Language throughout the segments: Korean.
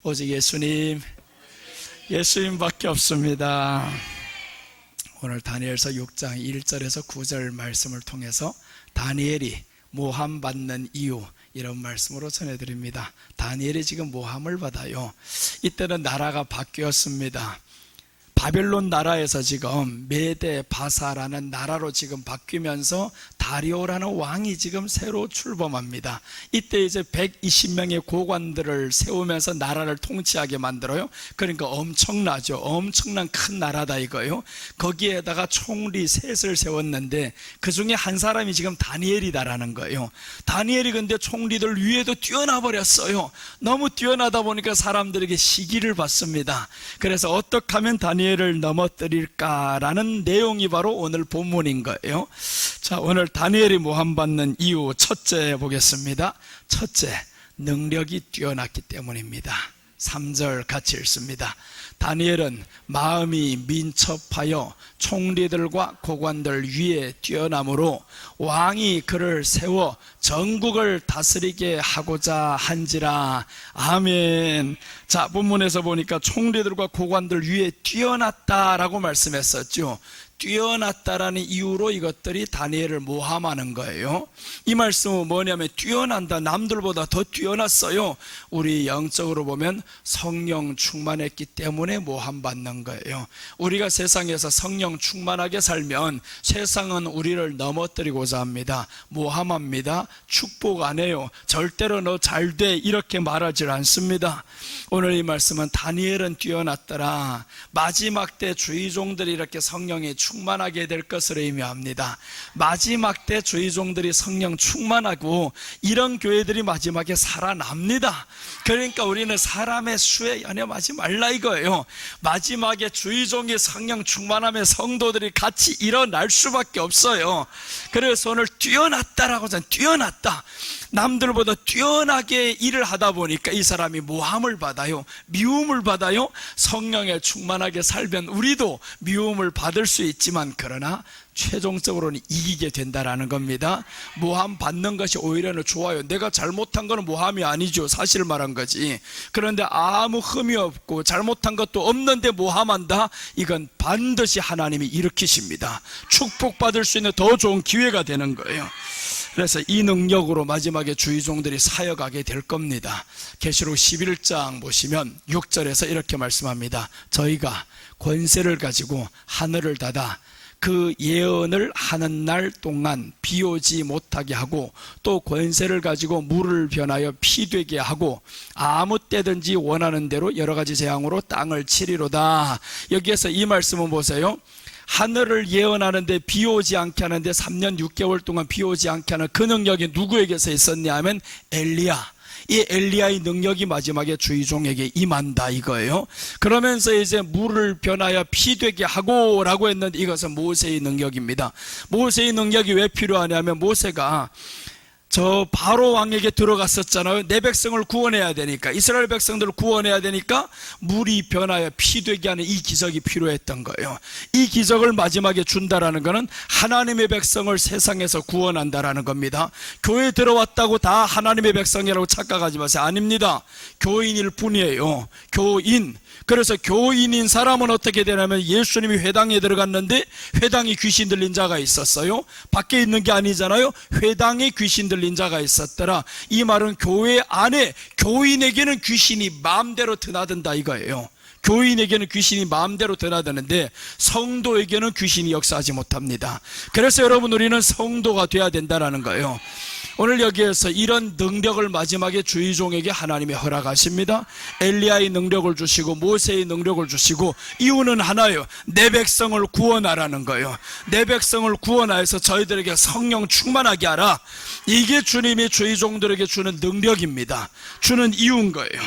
오직 예수님밖에 없습니다. 오늘 다니엘서 6장 1절에서 9절 말씀을 통해서 다니엘이 모함받는 이유, 이런 말씀으로 전해드립니다. 다니엘이 지금 모함을 받아요. 이때는 나라가 바뀌었습니다. 바벨론 나라에서 지금 메데 바사라는 나라로 지금 바뀌면서 다리오라는 왕이 지금 새로 출범합니다. 이때 이제 120명의 고관들을 세우면서 나라를 통치하게 만들어요. 그러니까 엄청나죠. 엄청난 큰 나라다 이거요. 거기에다가 총리 셋을 세웠는데 그 중에 한 사람이 지금 다니엘이다라는 거예요. 다니엘이 근데 총리들 위에도 뛰어나 버렸어요. 너무 뛰어나다 보니까 사람들에게 시기를 받습니다. 그래서 어떻게 하면 다니엘을 넘어뜨릴까라는 내용이 바로 오늘 본문인 거예요. 자, 오늘 다니엘이 모함받는 이유 첫째 보겠습니다. 첫째, 능력이 뛰어났기 때문입니다. 3절 같이 읽습니다. 다니엘은 마음이 민첩하여 총리들과 고관들 위에 뛰어남으로 왕이 그를 세워 전국을 다스리게 하고자 한지라. 아멘. 자, 본문에서 보니까 총리들과 고관들 위에 뛰어났다라고 말씀했었죠. 뛰어났다라는 이유로 이것들이 다니엘을 모함하는 거예요. 이 말씀은 뭐냐면 뛰어난다, 남들보다 더 뛰어났어요. 우리 영적으로 보면 성령 충만했기 때문에 모함받는 거예요. 우리가 세상에서 성령 충만하게 살면 세상은 우리를 넘어뜨리고자 합니다. 모함합니다. 축복 안 해요. 절대로 너 잘 돼 이렇게 말하지 않습니다. 오늘 이 말씀은 다니엘은 뛰어났더라. 마지막 때 주의 종들이 이렇게 성령에 충만하게 될 것을 의미합니다. 마지막 때 주의 종들이 성령 충만하고 이런 교회들이 마지막에 살아납니다. 그러니까 우리는 사람의 수에 연연하지 말라 이거예요. 마지막에 주의 종이 성령 충만하면 성도들이 같이 일어날 수밖에 없어요. 그래서 오늘 뛰어났다라고 하잖아요. 뛰어났다. 남들보다 뛰어나게 일을 하다 보니까 이 사람이 모함을 받아요. 미움을 받아요. 성령에 충만하게 살면 우리도 미움을 받을 수 있지만 그러나 최종적으로는 이기게 된다라는 겁니다. 모함 받는 것이 오히려는 좋아요. 내가 잘못한 거는 모함이 아니죠. 사실 말한 거지. 그런데 아무 흠이 없고 잘못한 것도 없는데 모함한다? 이건 반드시 하나님이 일으키십니다. 축복받을 수 있는 더 좋은 기회가 되는 거예요. 그래서 이 능력으로 마지막에 주의 종들이 사역하게 될 겁니다. 계시록 11장 보시면 6절에서 이렇게 말씀합니다. 저희가 권세를 가지고 하늘을 닫아 그 예언을 하는 날 동안 비 오지 못하게 하고 또 권세를 가지고 물을 변하여 피 되게 하고 아무 때든지 원하는 대로 여러 가지 재앙으로 땅을 치리로다. 여기에서 이 말씀은 보세요. 하늘을 예언하는데 비 오지 않게 하는데 3년 6개월 동안 비 오지 않게 하는 그 능력이 누구에게서 있었냐 하면 엘리야. 이 엘리야의 능력이 마지막에 주의 종에게 임한다 이거예요. 그러면서 이제 물을 변하여 피 되게 하고 라고 했는데 이것은 모세의 능력입니다. 모세의 능력이 왜 필요하냐면 모세가 저 바로 왕에게 들어갔었잖아요. 내 백성을 구원해야 되니까, 이스라엘 백성들을 구원해야 되니까 물이 변하여 피 되게 하는 이 기적이 필요했던 거예요. 이 기적을 마지막에 준다라는 것은 하나님의 백성을 세상에서 구원한다라는 겁니다. 교회에 들어왔다고 다 하나님의 백성이라고 착각하지 마세요. 아닙니다. 교인일 뿐이에요. 교인. 그래서 교인인 사람은 어떻게 되냐면 예수님이 회당에 들어갔는데 회당에 귀신 들린 자가 있었어요. 밖에 있는 게 아니잖아요. 회당에 귀신 들린 자가 있었더라. 이 말은 교회 안에 교인에게는 귀신이 마음대로 드나든다 이거예요. 교인에게는 귀신이 마음대로 드나드는데 성도에게는 귀신이 역사하지 못합니다. 그래서 여러분 우리는 성도가 돼야 된다는 거예요. 오늘 여기에서 이런 능력을 마지막에 주의 종에게 하나님이 허락하십니다. 엘리야의 능력을 주시고 모세의 능력을 주시고 이유는 하나예요. 내 백성을 구원하라는 거예요. 내 백성을 구원하여서 저희들에게 성령 충만하게 하라. 이게 주님이 주의 종들에게 주는 능력입니다. 주는 이유인 거예요.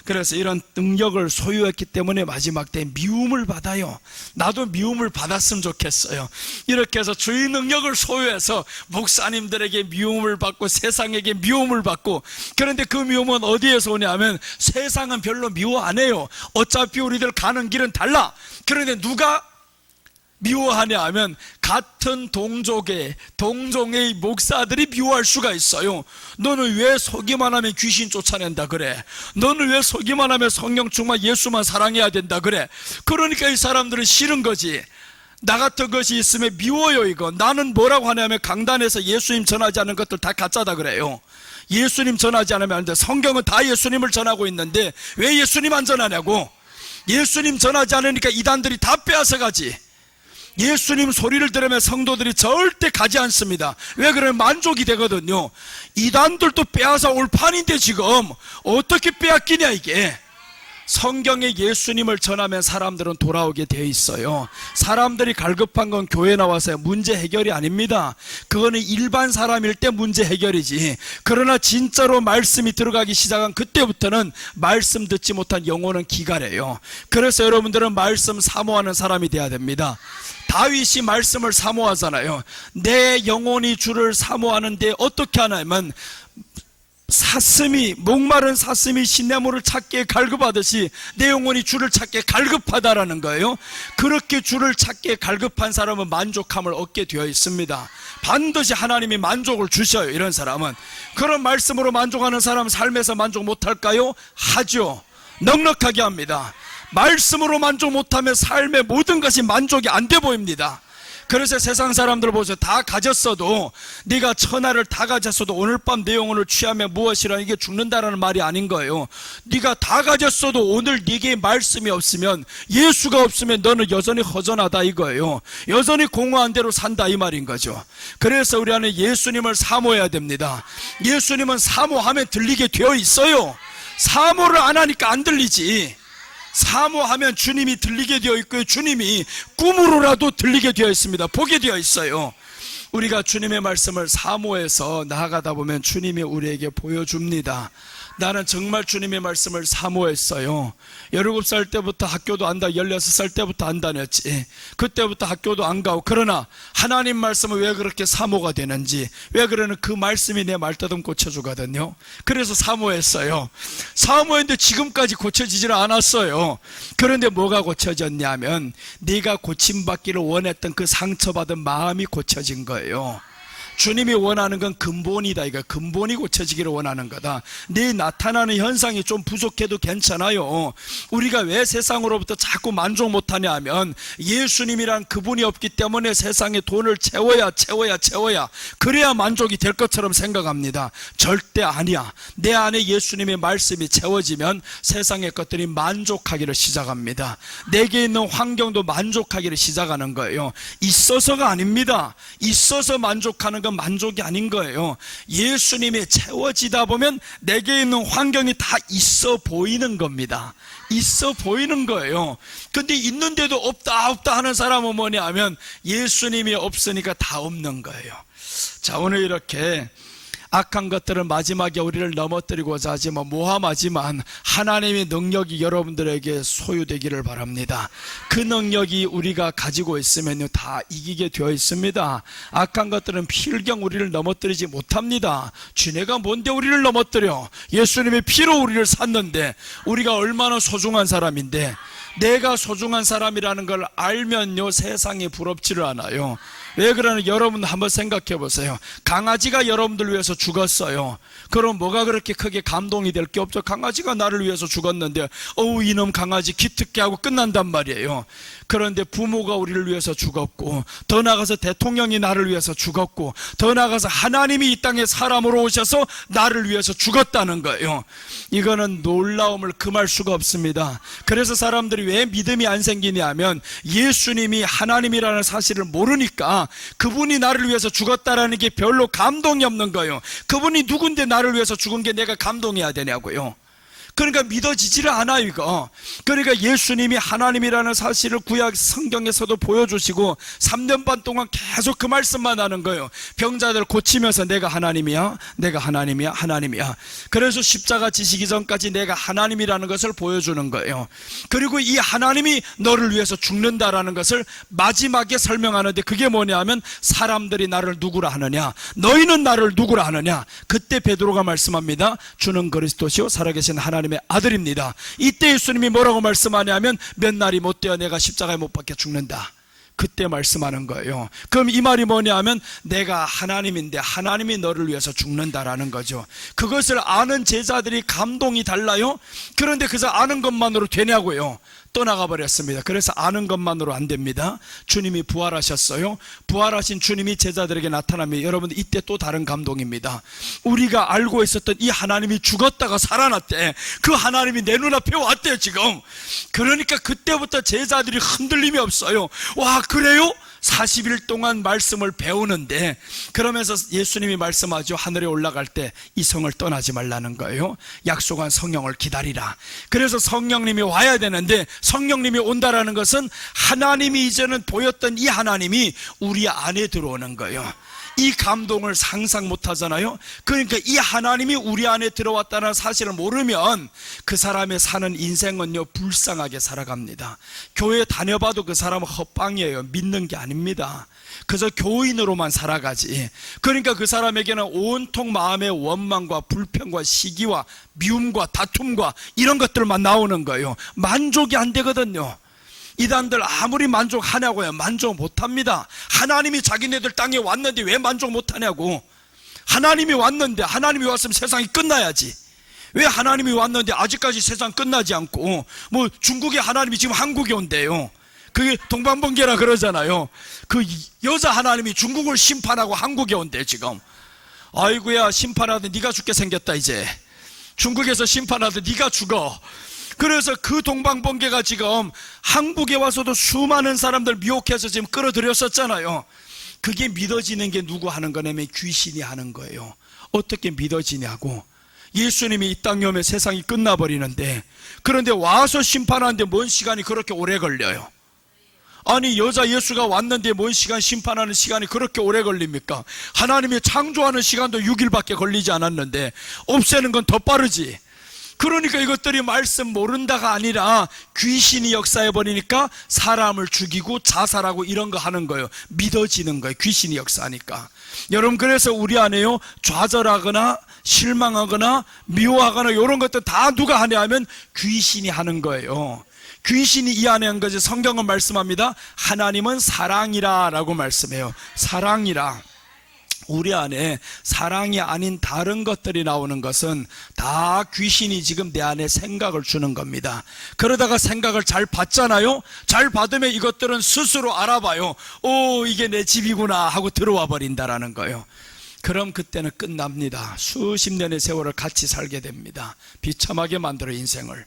그래서 이런 능력을 소유했기 때문에 마지막 때 미움을 받아요. 나도 미움을 받았으면 좋겠어요. 이렇게 해서 주의 능력을 소유해서 목사님들에게 미움을 받고 세상에게 미움을 받고, 그런데 그 미움은 어디에서 오냐면 세상은 별로 미워 안 해요. 어차피 우리들 가는 길은 달라. 그런데 누가 미워하냐 하면 같은 동종의 목사들이 미워할 수가 있어요. 너는 왜 서기만 하면 귀신 쫓아낸다 그래? 너는 왜 서기만 하면 성령 충만 예수만 사랑해야 된다 그래? 그러니까 이 사람들은 싫은 거지. 나 같은 것이 있으면 미워요. 이거 나는 뭐라고 하냐면 강단에서 예수님 전하지 않은 것들 다 가짜다 그래요. 예수님 전하지 않으면 안 돼. 성경은 다 예수님을 전하고 있는데 왜 예수님 안 전하냐고. 예수님 전하지 않으니까 이단들이 다 빼앗아 가지. 예수님 소리를 들으면 성도들이 절대 가지 않습니다. 왜 그러면 만족이 되거든요. 이단들도 빼앗아 올 판인데 지금 어떻게 빼앗기냐 이게. 성경에 예수님을 전하면 사람들은 돌아오게 되어 있어요. 사람들이 갈급한 건 교회 나와서 문제 해결이 아닙니다. 그거는 일반 사람일 때 문제 해결이지. 그러나 진짜로 말씀이 들어가기 시작한 그때부터는 말씀 듣지 못한 영혼은 기갈해요. 그래서 여러분들은 말씀 사모하는 사람이 돼야 됩니다. 다윗이 말씀을 사모하잖아요. 내 영혼이 주를 사모하는데 어떻게 하냐면 목마른 사슴이 시냇물을 찾기에 갈급하듯이 내 영혼이 주를 찾기에 갈급하다라는 거예요. 그렇게 주를 찾기에 갈급한 사람은 만족함을 얻게 되어 있습니다. 반드시 하나님이 만족을 주셔요. 이런 사람은. 그런 말씀으로 만족하는 사람 삶에서 만족 못할까요? 하죠. 넉넉하게 합니다. 말씀으로 만족 못하면 삶의 모든 것이 만족이 안 돼 보입니다. 그래서 세상 사람들 보세요. 다 가졌어도, 네가 천하를 다 가졌어도 오늘 밤 내 영혼을 취하면 무엇이라, 이게 죽는다라는 말이 아닌 거예요. 네가 다 가졌어도 오늘 네게 말씀이 없으면, 예수가 없으면 너는 여전히 허전하다 이거예요. 여전히 공허한 대로 산다 이 말인 거죠. 그래서 우리 안에 예수님을 사모해야 됩니다. 예수님은 사모하면 들리게 되어 있어요. 사모를 안 하니까 안 들리지. 사모하면 주님이 들리게 되어 있고요. 주님이 꿈으로라도 들리게 되어 있습니다. 보게 되어 있어요. 우리가 주님의 말씀을 사모해서 나아가다 보면 주님이 우리에게 보여줍니다. 나는 정말 주님의 말씀을 사모했어요. 17살 때부터 학교도 안 다니고 16살 때부터 안 다녔지. 그때부터 학교도 안 가고. 그러나 하나님 말씀은 왜 그렇게 사모가 되는지, 왜 그러는 그 말씀이 내 말더듬 고쳐주거든요. 그래서 사모했어요. 사모했는데 지금까지 고쳐지질 않았어요. 그런데 뭐가 고쳐졌냐면 네가 고침받기를 원했던 그 상처받은 마음이 고쳐진 거예요. 주님이 원하는 건 근본이다. 이거 근본이 고쳐지기를 원하는 거다. 네 나타나는 현상이 좀 부족해도 괜찮아요. 우리가 왜 세상으로부터 자꾸 만족 못하냐 하면 예수님이란 그분이 없기 때문에 세상에 돈을 채워야 그래야 만족이 될 것처럼 생각합니다. 절대 아니야. 내 안에 예수님의 말씀이 채워지면 세상의 것들이 만족하기를 시작합니다. 내게 있는 환경도 만족하기를 시작하는 거예요. 있어서가 아닙니다. 있어서 만족하는 건 만족이 아닌 거예요. 예수님이 채워지다 보면 내게 있는 환경이 다 있어 보이는 겁니다. 있어 보이는 거예요. 근데 있는데도 없다 하는 사람은 뭐냐 하면 예수님이 없으니까 다 없는 거예요. 자, 오늘 이렇게 악한 것들은 마지막에 우리를 넘어뜨리고자 하지만 모함하지만 하나님의 능력이 여러분들에게 소유되기를 바랍니다. 그 능력이 우리가 가지고 있으면요 다 이기게 되어 있습니다. 악한 것들은 필경 우리를 넘어뜨리지 못합니다. 쥐네가 뭔데 우리를 넘어뜨려? 예수님의 피로 우리를 샀는데 우리가 얼마나 소중한 사람인데, 내가 소중한 사람이라는 걸 알면요 세상이 부럽지를 않아요. 왜 그러냐, 여러분 한번 생각해 보세요. 강아지가 여러분들 위해서 죽었어요. 그럼 뭐가 그렇게 크게 감동이 될 게 없죠. 강아지가 나를 위해서 죽었는데 어우 이놈 강아지 기특게 하고 끝난단 말이에요. 그런데 부모가 우리를 위해서 죽었고, 더 나아가서 대통령이 나를 위해서 죽었고, 더 나아가서 하나님이 이 땅에 사람으로 오셔서 나를 위해서 죽었다는 거예요. 이거는 놀라움을 금할 수가 없습니다. 그래서 사람들이 왜 믿음이 안 생기냐 하면 예수님이 하나님이라는 사실을 모르니까 그분이 나를 위해서 죽었다라는 게 별로 감동이 없는 거예요. 그분이 누군데 나를 위해서 죽은 게 내가 감동해야 되냐고요. 그러니까 믿어지지를 않아요 이거. 그러니까 예수님이 하나님이라는 사실을 구약 성경에서도 보여주시고 3년 반 동안 계속 그 말씀만 하는 거예요. 병자들 고치면서 내가 하나님이야, 내가 하나님이야, 하나님이야. 그래서 십자가 지시기 전까지 내가 하나님이라는 것을 보여주는 거예요. 그리고 이 하나님이 너를 위해서 죽는다라는 것을 마지막에 설명하는데, 그게 뭐냐 하면 사람들이 나를 누구라 하느냐, 너희는 나를 누구라 하느냐. 그때 베드로가 말씀합니다. 주는 그리스도시요 살아계신 하나님의 아들입니다. 이때 예수님이 뭐라고 말씀하냐면 몇 날이 못 되어 내가 십자가에 못 박혀 죽는다. 그때 말씀하는 거예요. 그럼 이 말이 뭐냐 하면 내가 하나님인데 하나님이 너를 위해서 죽는다라는 거죠. 그것을 아는 제자들이 감동이 달라요. 그런데 그래서 아는 것만으로 되냐고요. 떠나가 버렸습니다. 그래서 아는 것만으로 안 됩니다. 주님이 부활하셨어요. 부활하신 주님이 제자들에게 나타나면 여러분 이때 또 다른 감동입니다. 우리가 알고 있었던 이 하나님이 죽었다가 살아났대. 그 하나님이 내 눈앞에 왔대요 지금. 그러니까 그때부터 제자들이 흔들림이 없어요. 와 그래요? 40일 동안 말씀을 배우는데, 그러면서 예수님이 말씀하죠. 하늘에 올라갈 때 이 성을 떠나지 말라는 거예요. 약속한 성령을 기다리라. 그래서 성령님이 와야 되는데, 성령님이 온다라는 것은 하나님이 이제는 보였던 이 하나님이 우리 안에 들어오는 거예요. 이 감동을 상상 못 하잖아요. 그러니까 이 하나님이 우리 안에 들어왔다는 사실을 모르면 그 사람의 사는 인생은요 불쌍하게 살아갑니다. 교회 다녀봐도 그 사람은 헛방이에요. 믿는 게 아닙니다. 그저 교인으로만 살아가지. 그러니까 그 사람에게는 온통 마음의 원망과 불평과 시기와 미움과 다툼과 이런 것들만 나오는 거예요. 만족이 안 되거든요. 이단들 아무리 만족하냐고요. 만족 못합니다. 하나님이 자기네들 땅에 왔는데 왜 만족 못하냐고. 하나님이 왔는데, 하나님이 왔으면 세상이 끝나야지. 왜 하나님이 왔는데 아직까지 세상 끝나지 않고, 뭐 중국의 하나님이 지금 한국에 온대요. 그게 동방번개라 그러잖아요. 그 여자 하나님이 중국을 심판하고 한국에 온대 지금. 아이고야, 심판하듯 네가 죽게 생겼다. 이제 중국에서 심판하듯 네가 죽어. 그래서 그 동방번개가 지금 한국에 와서도 수많은 사람들 미혹해서 지금 끌어들였었잖아요. 그게 믿어지는 게 누구 하는 거냐면 귀신이 하는 거예요. 어떻게 믿어지냐고. 예수님이 이 땅에 오면 세상이 끝나버리는데, 그런데 와서 심판하는데 뭔 시간이 그렇게 오래 걸려요? 아니 여자 예수가 왔는데 뭔 시간, 심판하는 시간이 그렇게 오래 걸립니까? 하나님이 창조하는 시간도 6일밖에 걸리지 않았는데 없애는 건 더 빠르지. 그러니까 이것들이 말씀 모른다가 아니라 귀신이 역사해버리니까 사람을 죽이고 자살하고 이런 거 하는 거예요. 믿어지는 거예요. 귀신이 역사하니까. 여러분, 그래서 우리 안에요 좌절하거나 실망하거나 미워하거나 이런 것들 다 누가 하냐 하면 귀신이 하는 거예요. 귀신이 이 안에 한 거지. 성경은 말씀합니다. 하나님은 사랑이라 라고 말씀해요. 사랑이라. 우리 안에 사랑이 아닌 다른 것들이 나오는 것은 다 귀신이 지금 내 안에 생각을 주는 겁니다. 그러다가 생각을 잘 받잖아요. 잘 받으면 이것들은 스스로 알아봐요. 오, 이게 내 집이구나 하고 들어와 버린다라는 거예요. 그럼 그때는 끝납니다. 수십 년의 세월을 같이 살게 됩니다. 비참하게 만들어 인생을.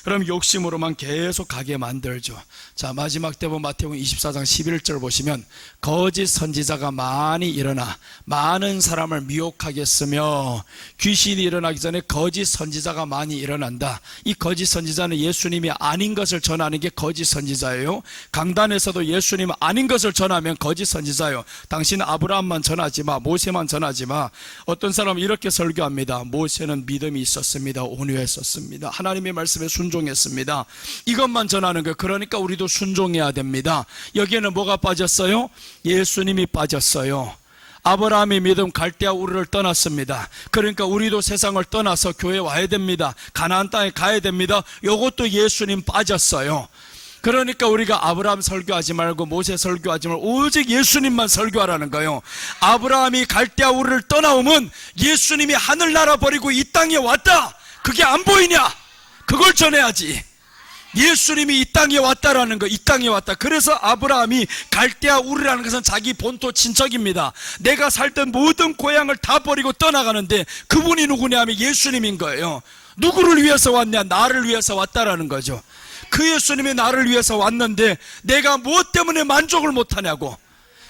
그럼 욕심으로만 계속 가게 만들죠. 자, 마지막 때 보면 마태복음 24장 11절 보시면 거짓 선지자가 많이 일어나 많은 사람을 미혹하겠으며, 귀신이 일어나기 전에 거짓 선지자가 많이 일어난다. 이 거짓 선지자는 예수님이 아닌 것을 전하는 게 거짓 선지자예요. 강단에서도 예수님 아닌 것을 전하면 거짓 선지자예요. 당신은 아브라함만 전하지 마, 모세만 전하지 마. 어떤 사람은 이렇게 설교합니다. 모세는 믿음이 있었습니다. 온유했었습니다. 하나님의 말씀에 순종했습니다. 이것만 전하는 거예요. 그러니까 우리도 순종해야 됩니다. 여기에는 뭐가 빠졌어요? 예수님이 빠졌어요. 아브라함의 믿음 갈대아 우르를 떠났습니다. 그러니까 우리도 세상을 떠나서 교회에 와야 됩니다. 가나안 땅에 가야 됩니다. 이것도 예수님 빠졌어요. 그러니까 우리가 아브라함 설교하지 말고 모세 설교하지 말고 오직 예수님만 설교하라는 거예요. 아브라함이 갈대아 우르를 떠나오면 예수님이 하늘나라 버리고 이 땅에 왔다. 그게 안 보이냐? 그걸 전해야지. 예수님이 이 땅에 왔다라는 거, 이 땅에 왔다. 그래서 아브라함이 갈대아 우르라는 것은 자기 본토 친척입니다. 내가 살던 모든 고향을 다 버리고 떠나가는데 그분이 누구냐 하면 예수님인 거예요. 누구를 위해서 왔냐? 나를 위해서 왔다라는 거죠. 그 예수님이 나를 위해서 왔는데 내가 무엇 때문에 만족을 못하냐고.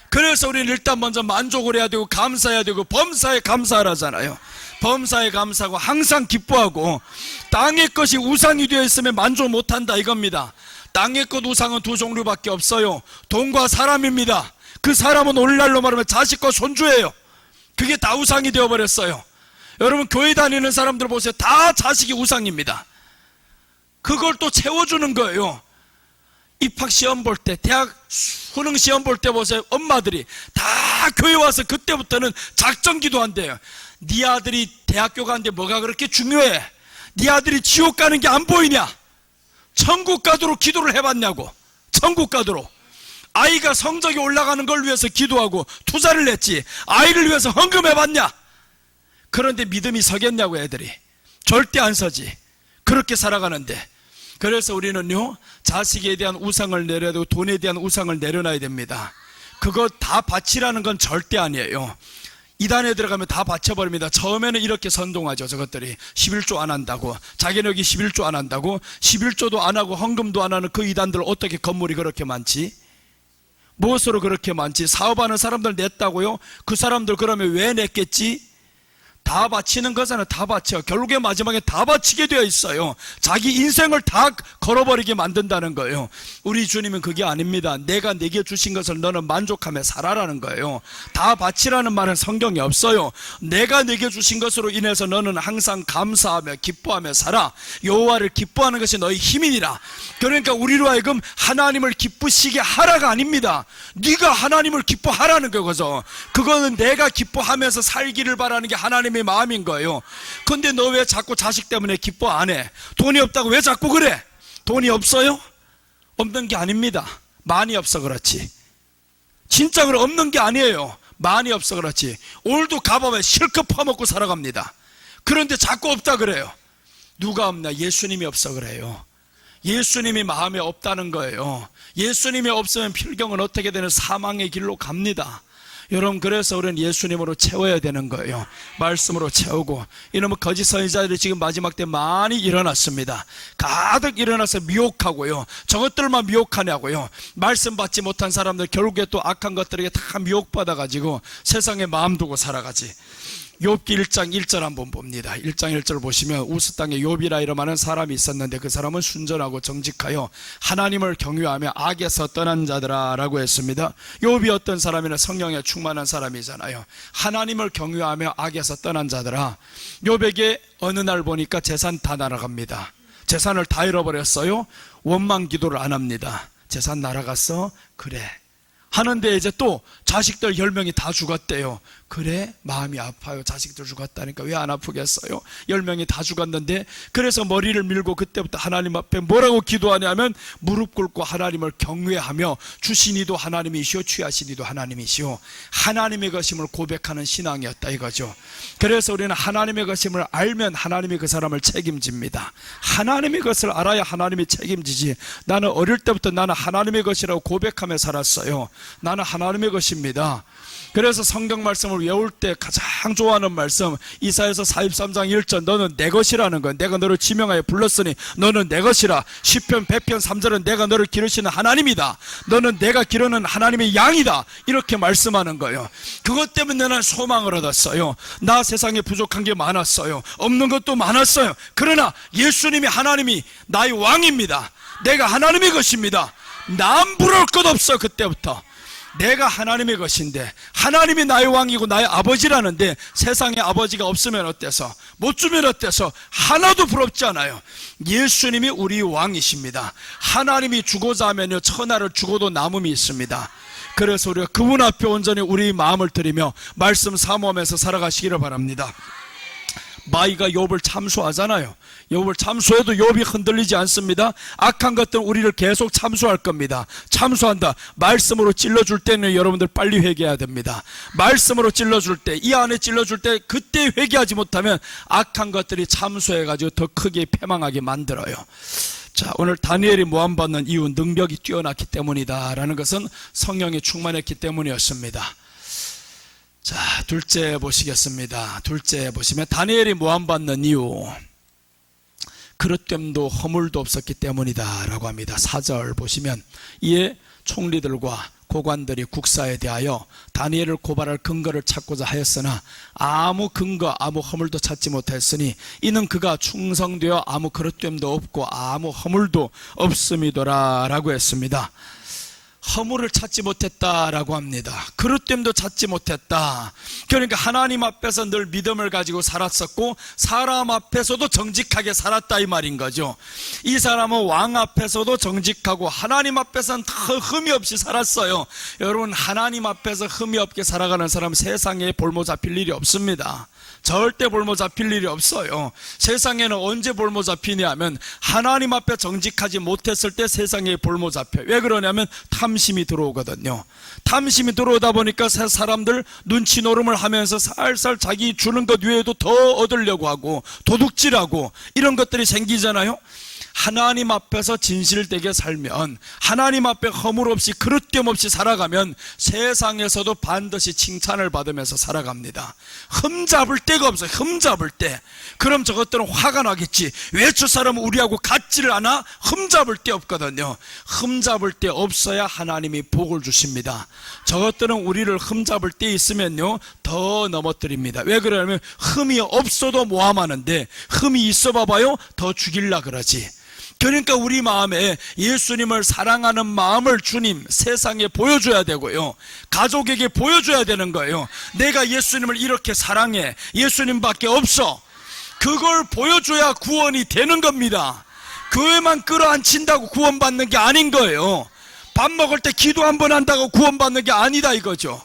그래서 우리는 일단 먼저 만족을 해야 되고 감사해야 되고 범사에 감사하라잖아요. 범사에 감사하고 항상 기뻐하고, 땅의 것이 우상이 되어 있으면 만족 못한다 이겁니다. 땅의 것 우상은 두 종류밖에 없어요. 돈과 사람입니다. 그 사람은 오늘날로 말하면 자식과 손주예요. 그게 다 우상이 되어버렸어요. 여러분, 교회 다니는 사람들 보세요. 다 자식이 우상입니다. 그걸 또 채워주는 거예요. 입학시험 볼 때, 대학 수능시험 볼 때 보세요. 엄마들이 다 교회 와서 그때부터는 작정기도 한대요. 네 아들이 대학교 가는데 뭐가 그렇게 중요해? 네 아들이 지옥 가는 게 안 보이냐? 천국 가도록 기도를 해봤냐고. 천국 가도록. 아이가 성적이 올라가는 걸 위해서 기도하고 투자를 했지 아이를 위해서 헌금해봤냐? 그런데 믿음이 서겠냐고. 애들이 절대 안 서지. 그렇게 살아가는데. 그래서 우리는요, 자식에 대한 우상을 내려야 되고 돈에 대한 우상을 내려놔야 됩니다. 그거 다 바치라는 건 절대 아니에요. 이단에 들어가면 다 바쳐버립니다. 처음에는 이렇게 선동하죠. 저것들이 11조 안 한다고, 자기는 여기 11조 안 한다고, 11조도 안 하고 헌금도 안 하는 그 이단들 어떻게 건물이 그렇게 많지? 무엇으로 그렇게 많지? 사업하는 사람들 냈다고요? 그 사람들 그러면 왜 냈겠지? 다 바치는 거잖아요. 다 바쳐. 결국에 마지막에 다 바치게 되어 있어요. 자기 인생을 다 걸어버리게 만든다는 거예요. 우리 주님은 그게 아닙니다. 내가 내게 주신 것을 너는 만족하며 살아라는 거예요. 다 바치라는 말은 성경에 없어요. 내가 내게 주신 것으로 인해서 너는 항상 감사하며 기뻐하며 살아. 여호와를 기뻐하는 것이 너희 힘이니라. 그러니까 우리로 하여금 하나님을 기쁘시게 하라가 아닙니다. 네가 하나님을 기뻐하라는 거죠. 그거는 내가 기뻐하면서 살기를 바라는 게 하나님의 마음인 거예요. 근데 너 왜 자꾸 자식 때문에 기뻐 안 해? 돈이 없다고 왜 자꾸 그래? 돈이 없어요? 없는 게 아닙니다. 많이 없어 그렇지. 진짜 그래, 없는 게 아니에요. 많이 없어 그렇지. 오늘도 가봐면 실컷 퍼먹고 살아갑니다. 그런데 자꾸 없다 그래요. 누가 없나? 예수님이 없어 그래요. 예수님이 마음에 없다는 거예요. 예수님이 없으면 필경은 어떻게 되는? 사망의 길로 갑니다. 여러분, 그래서 우리는 예수님으로 채워야 되는 거예요. 말씀으로 채우고. 이놈의 거짓 선지자들이 지금 마지막 때 많이 일어났습니다. 가득 일어나서 미혹하고요. 저것들만 미혹하냐고요. 말씀 받지 못한 사람들 결국에 또 악한 것들에게 다 미혹받아가지고 세상에 마음 두고 살아가지. 욥기 1장 1절 한번 봅니다. 1장 1절 보시면 우스 땅에 욥이라 이름하는 사람이 있었는데 그 사람은 순전하고 정직하여 하나님을 경외하며 악에서 떠난 자들아 라고 했습니다. 욥이 어떤 사람이나 성령에 충만한 사람이잖아요. 하나님을 경외하며 악에서 떠난 자들아. 욥에게 어느 날 보니까 재산 다 날아갑니다. 재산을 다 잃어버렸어요. 원망 기도를 안 합니다. 재산 날아갔어? 그래 하는데 이제 또 자식들 10명이 다 죽었대요. 그래 마음이 아파요. 자식들 죽었다니까 왜 안 아프겠어요? 10명이 다 죽었는데. 그래서 머리를 밀고 그때부터 하나님 앞에 뭐라고 기도하냐면 무릎 꿇고 하나님을 경외하며 주시니도 하나님이시오 취하시니도 하나님이시오, 하나님의 것임을 고백하는 신앙이었다 이거죠. 그래서 우리는 하나님의 것임을 알면 하나님이 그 사람을 책임집니다. 하나님의 것을 알아야 하나님이 책임지지. 나는 어릴 때부터 나는 하나님의 것이라고 고백하며 살았어요. 나는 하나님의 것입니다. 그래서 성경 말씀을 외울 때 가장 좋아하는 말씀, 이사야서 43장 1절, 너는 내 것이라는 거야. 내가 너를 지명하여 불렀으니 너는 내 것이라. 시편 100편 3절은 내가 너를 기르시는 하나님이다. 너는 내가 기르는 하나님의 양이다. 이렇게 말씀하는 거예요. 그것 때문에 나는 소망을 얻었어요. 나 세상에 부족한 게 많았어요. 없는 것도 많았어요. 그러나 예수님이 하나님이 나의 왕입니다. 내가 하나님의 것입니다. 남 부러울 것 없어. 그때부터 내가 하나님의 것인데 하나님이 나의 왕이고 나의 아버지라는데 세상에 아버지가 없으면 어때서, 못 주면 어때서, 하나도 부럽지 않아요. 예수님이 우리 왕이십니다. 하나님이 주고자 하면요 천하를 주고도 남음이 있습니다. 그래서 우리가 그분 앞에 온전히 우리 마음을 드리며 말씀 사모하면서 살아가시기를 바랍니다. 마귀가 욥을 참수하잖아요. 욥을 참수해도 욥이 흔들리지 않습니다. 악한 것들은 우리를 계속 참수할 겁니다. 참수한다. 말씀으로 찔러줄 때는 여러분들 빨리 회개해야 됩니다. 말씀으로 찔러줄 때, 이 안에 찔러줄 때 그때 회개하지 못하면 악한 것들이 참수해가지고 더 크게 패망하게 만들어요. 자, 오늘 다니엘이 모함받는 이유, 능력이 뛰어났기 때문이다 라는 것은 성령이 충만했기 때문이었습니다. 자, 둘째 보시겠습니다. 둘째 보시면 다니엘이 모함받는 이유, 그릇됨도 허물도 없었기 때문이다 라고 합니다. 4절 보시면 이에 총리들과 고관들이 국사에 대하여 다니엘을 고발할 근거를 찾고자 하였으나 아무 근거 아무 허물도 찾지 못했으니 이는 그가 충성되어 아무 그릇됨도 없고 아무 허물도 없음이더라 라고 했습니다. 허물을 찾지 못했다라고 합니다. 그릇됨도 찾지 못했다. 그러니까 하나님 앞에서 늘 믿음을 가지고 살았었고 사람 앞에서도 정직하게 살았다 이 말인 거죠. 이 사람은 왕 앞에서도 정직하고 하나님 앞에서는 더 흠이 없이 살았어요. 여러분, 하나님 앞에서 흠이 없게 살아가는 사람은 세상에 볼모 잡힐 일이 없습니다. 절대 볼모 잡힐 일이 없어요. 세상에는 언제 볼모 잡히냐 하면 하나님 앞에 정직하지 못했을 때 세상에 볼모 잡혀요. 왜 그러냐면 탐 탐심이 들어오거든요. 탐심이 들어오다 보니까 사람들 눈치 노름을 하면서 살살 자기 주는 것 외에도 더 얻으려고 하고 도둑질하고 이런 것들이 생기잖아요. 하나님 앞에서 진실되게 살면, 하나님 앞에 허물 없이 그릇됨 없이 살아가면 세상에서도 반드시 칭찬을 받으면서 살아갑니다. 흠잡을 데가 없어요. 흠잡을 데. 그럼 저것들은 화가 나겠지. 왜 저 사람은 우리하고 같지를 않아? 흠잡을 데 없거든요. 흠잡을 데 없어야 하나님이 복을 주십니다. 저것들은 우리를 흠잡을 데 있으면요 더 넘어뜨립니다. 왜 그러냐면 흠이 없어도 모함하는데 흠이 있어 봐봐요 더 죽일라 그러지. 그러니까 우리 마음에 예수님을 사랑하는 마음을 주님 세상에 보여줘야 되고요, 가족에게 보여줘야 되는 거예요. 내가 예수님을 이렇게 사랑해, 예수님밖에 없어. 그걸 보여줘야 구원이 되는 겁니다. 교회만 끌어안친다고 구원받는 게 아닌 거예요. 밥 먹을 때 기도 한 번 한다고 구원받는 게 아니다 이거죠.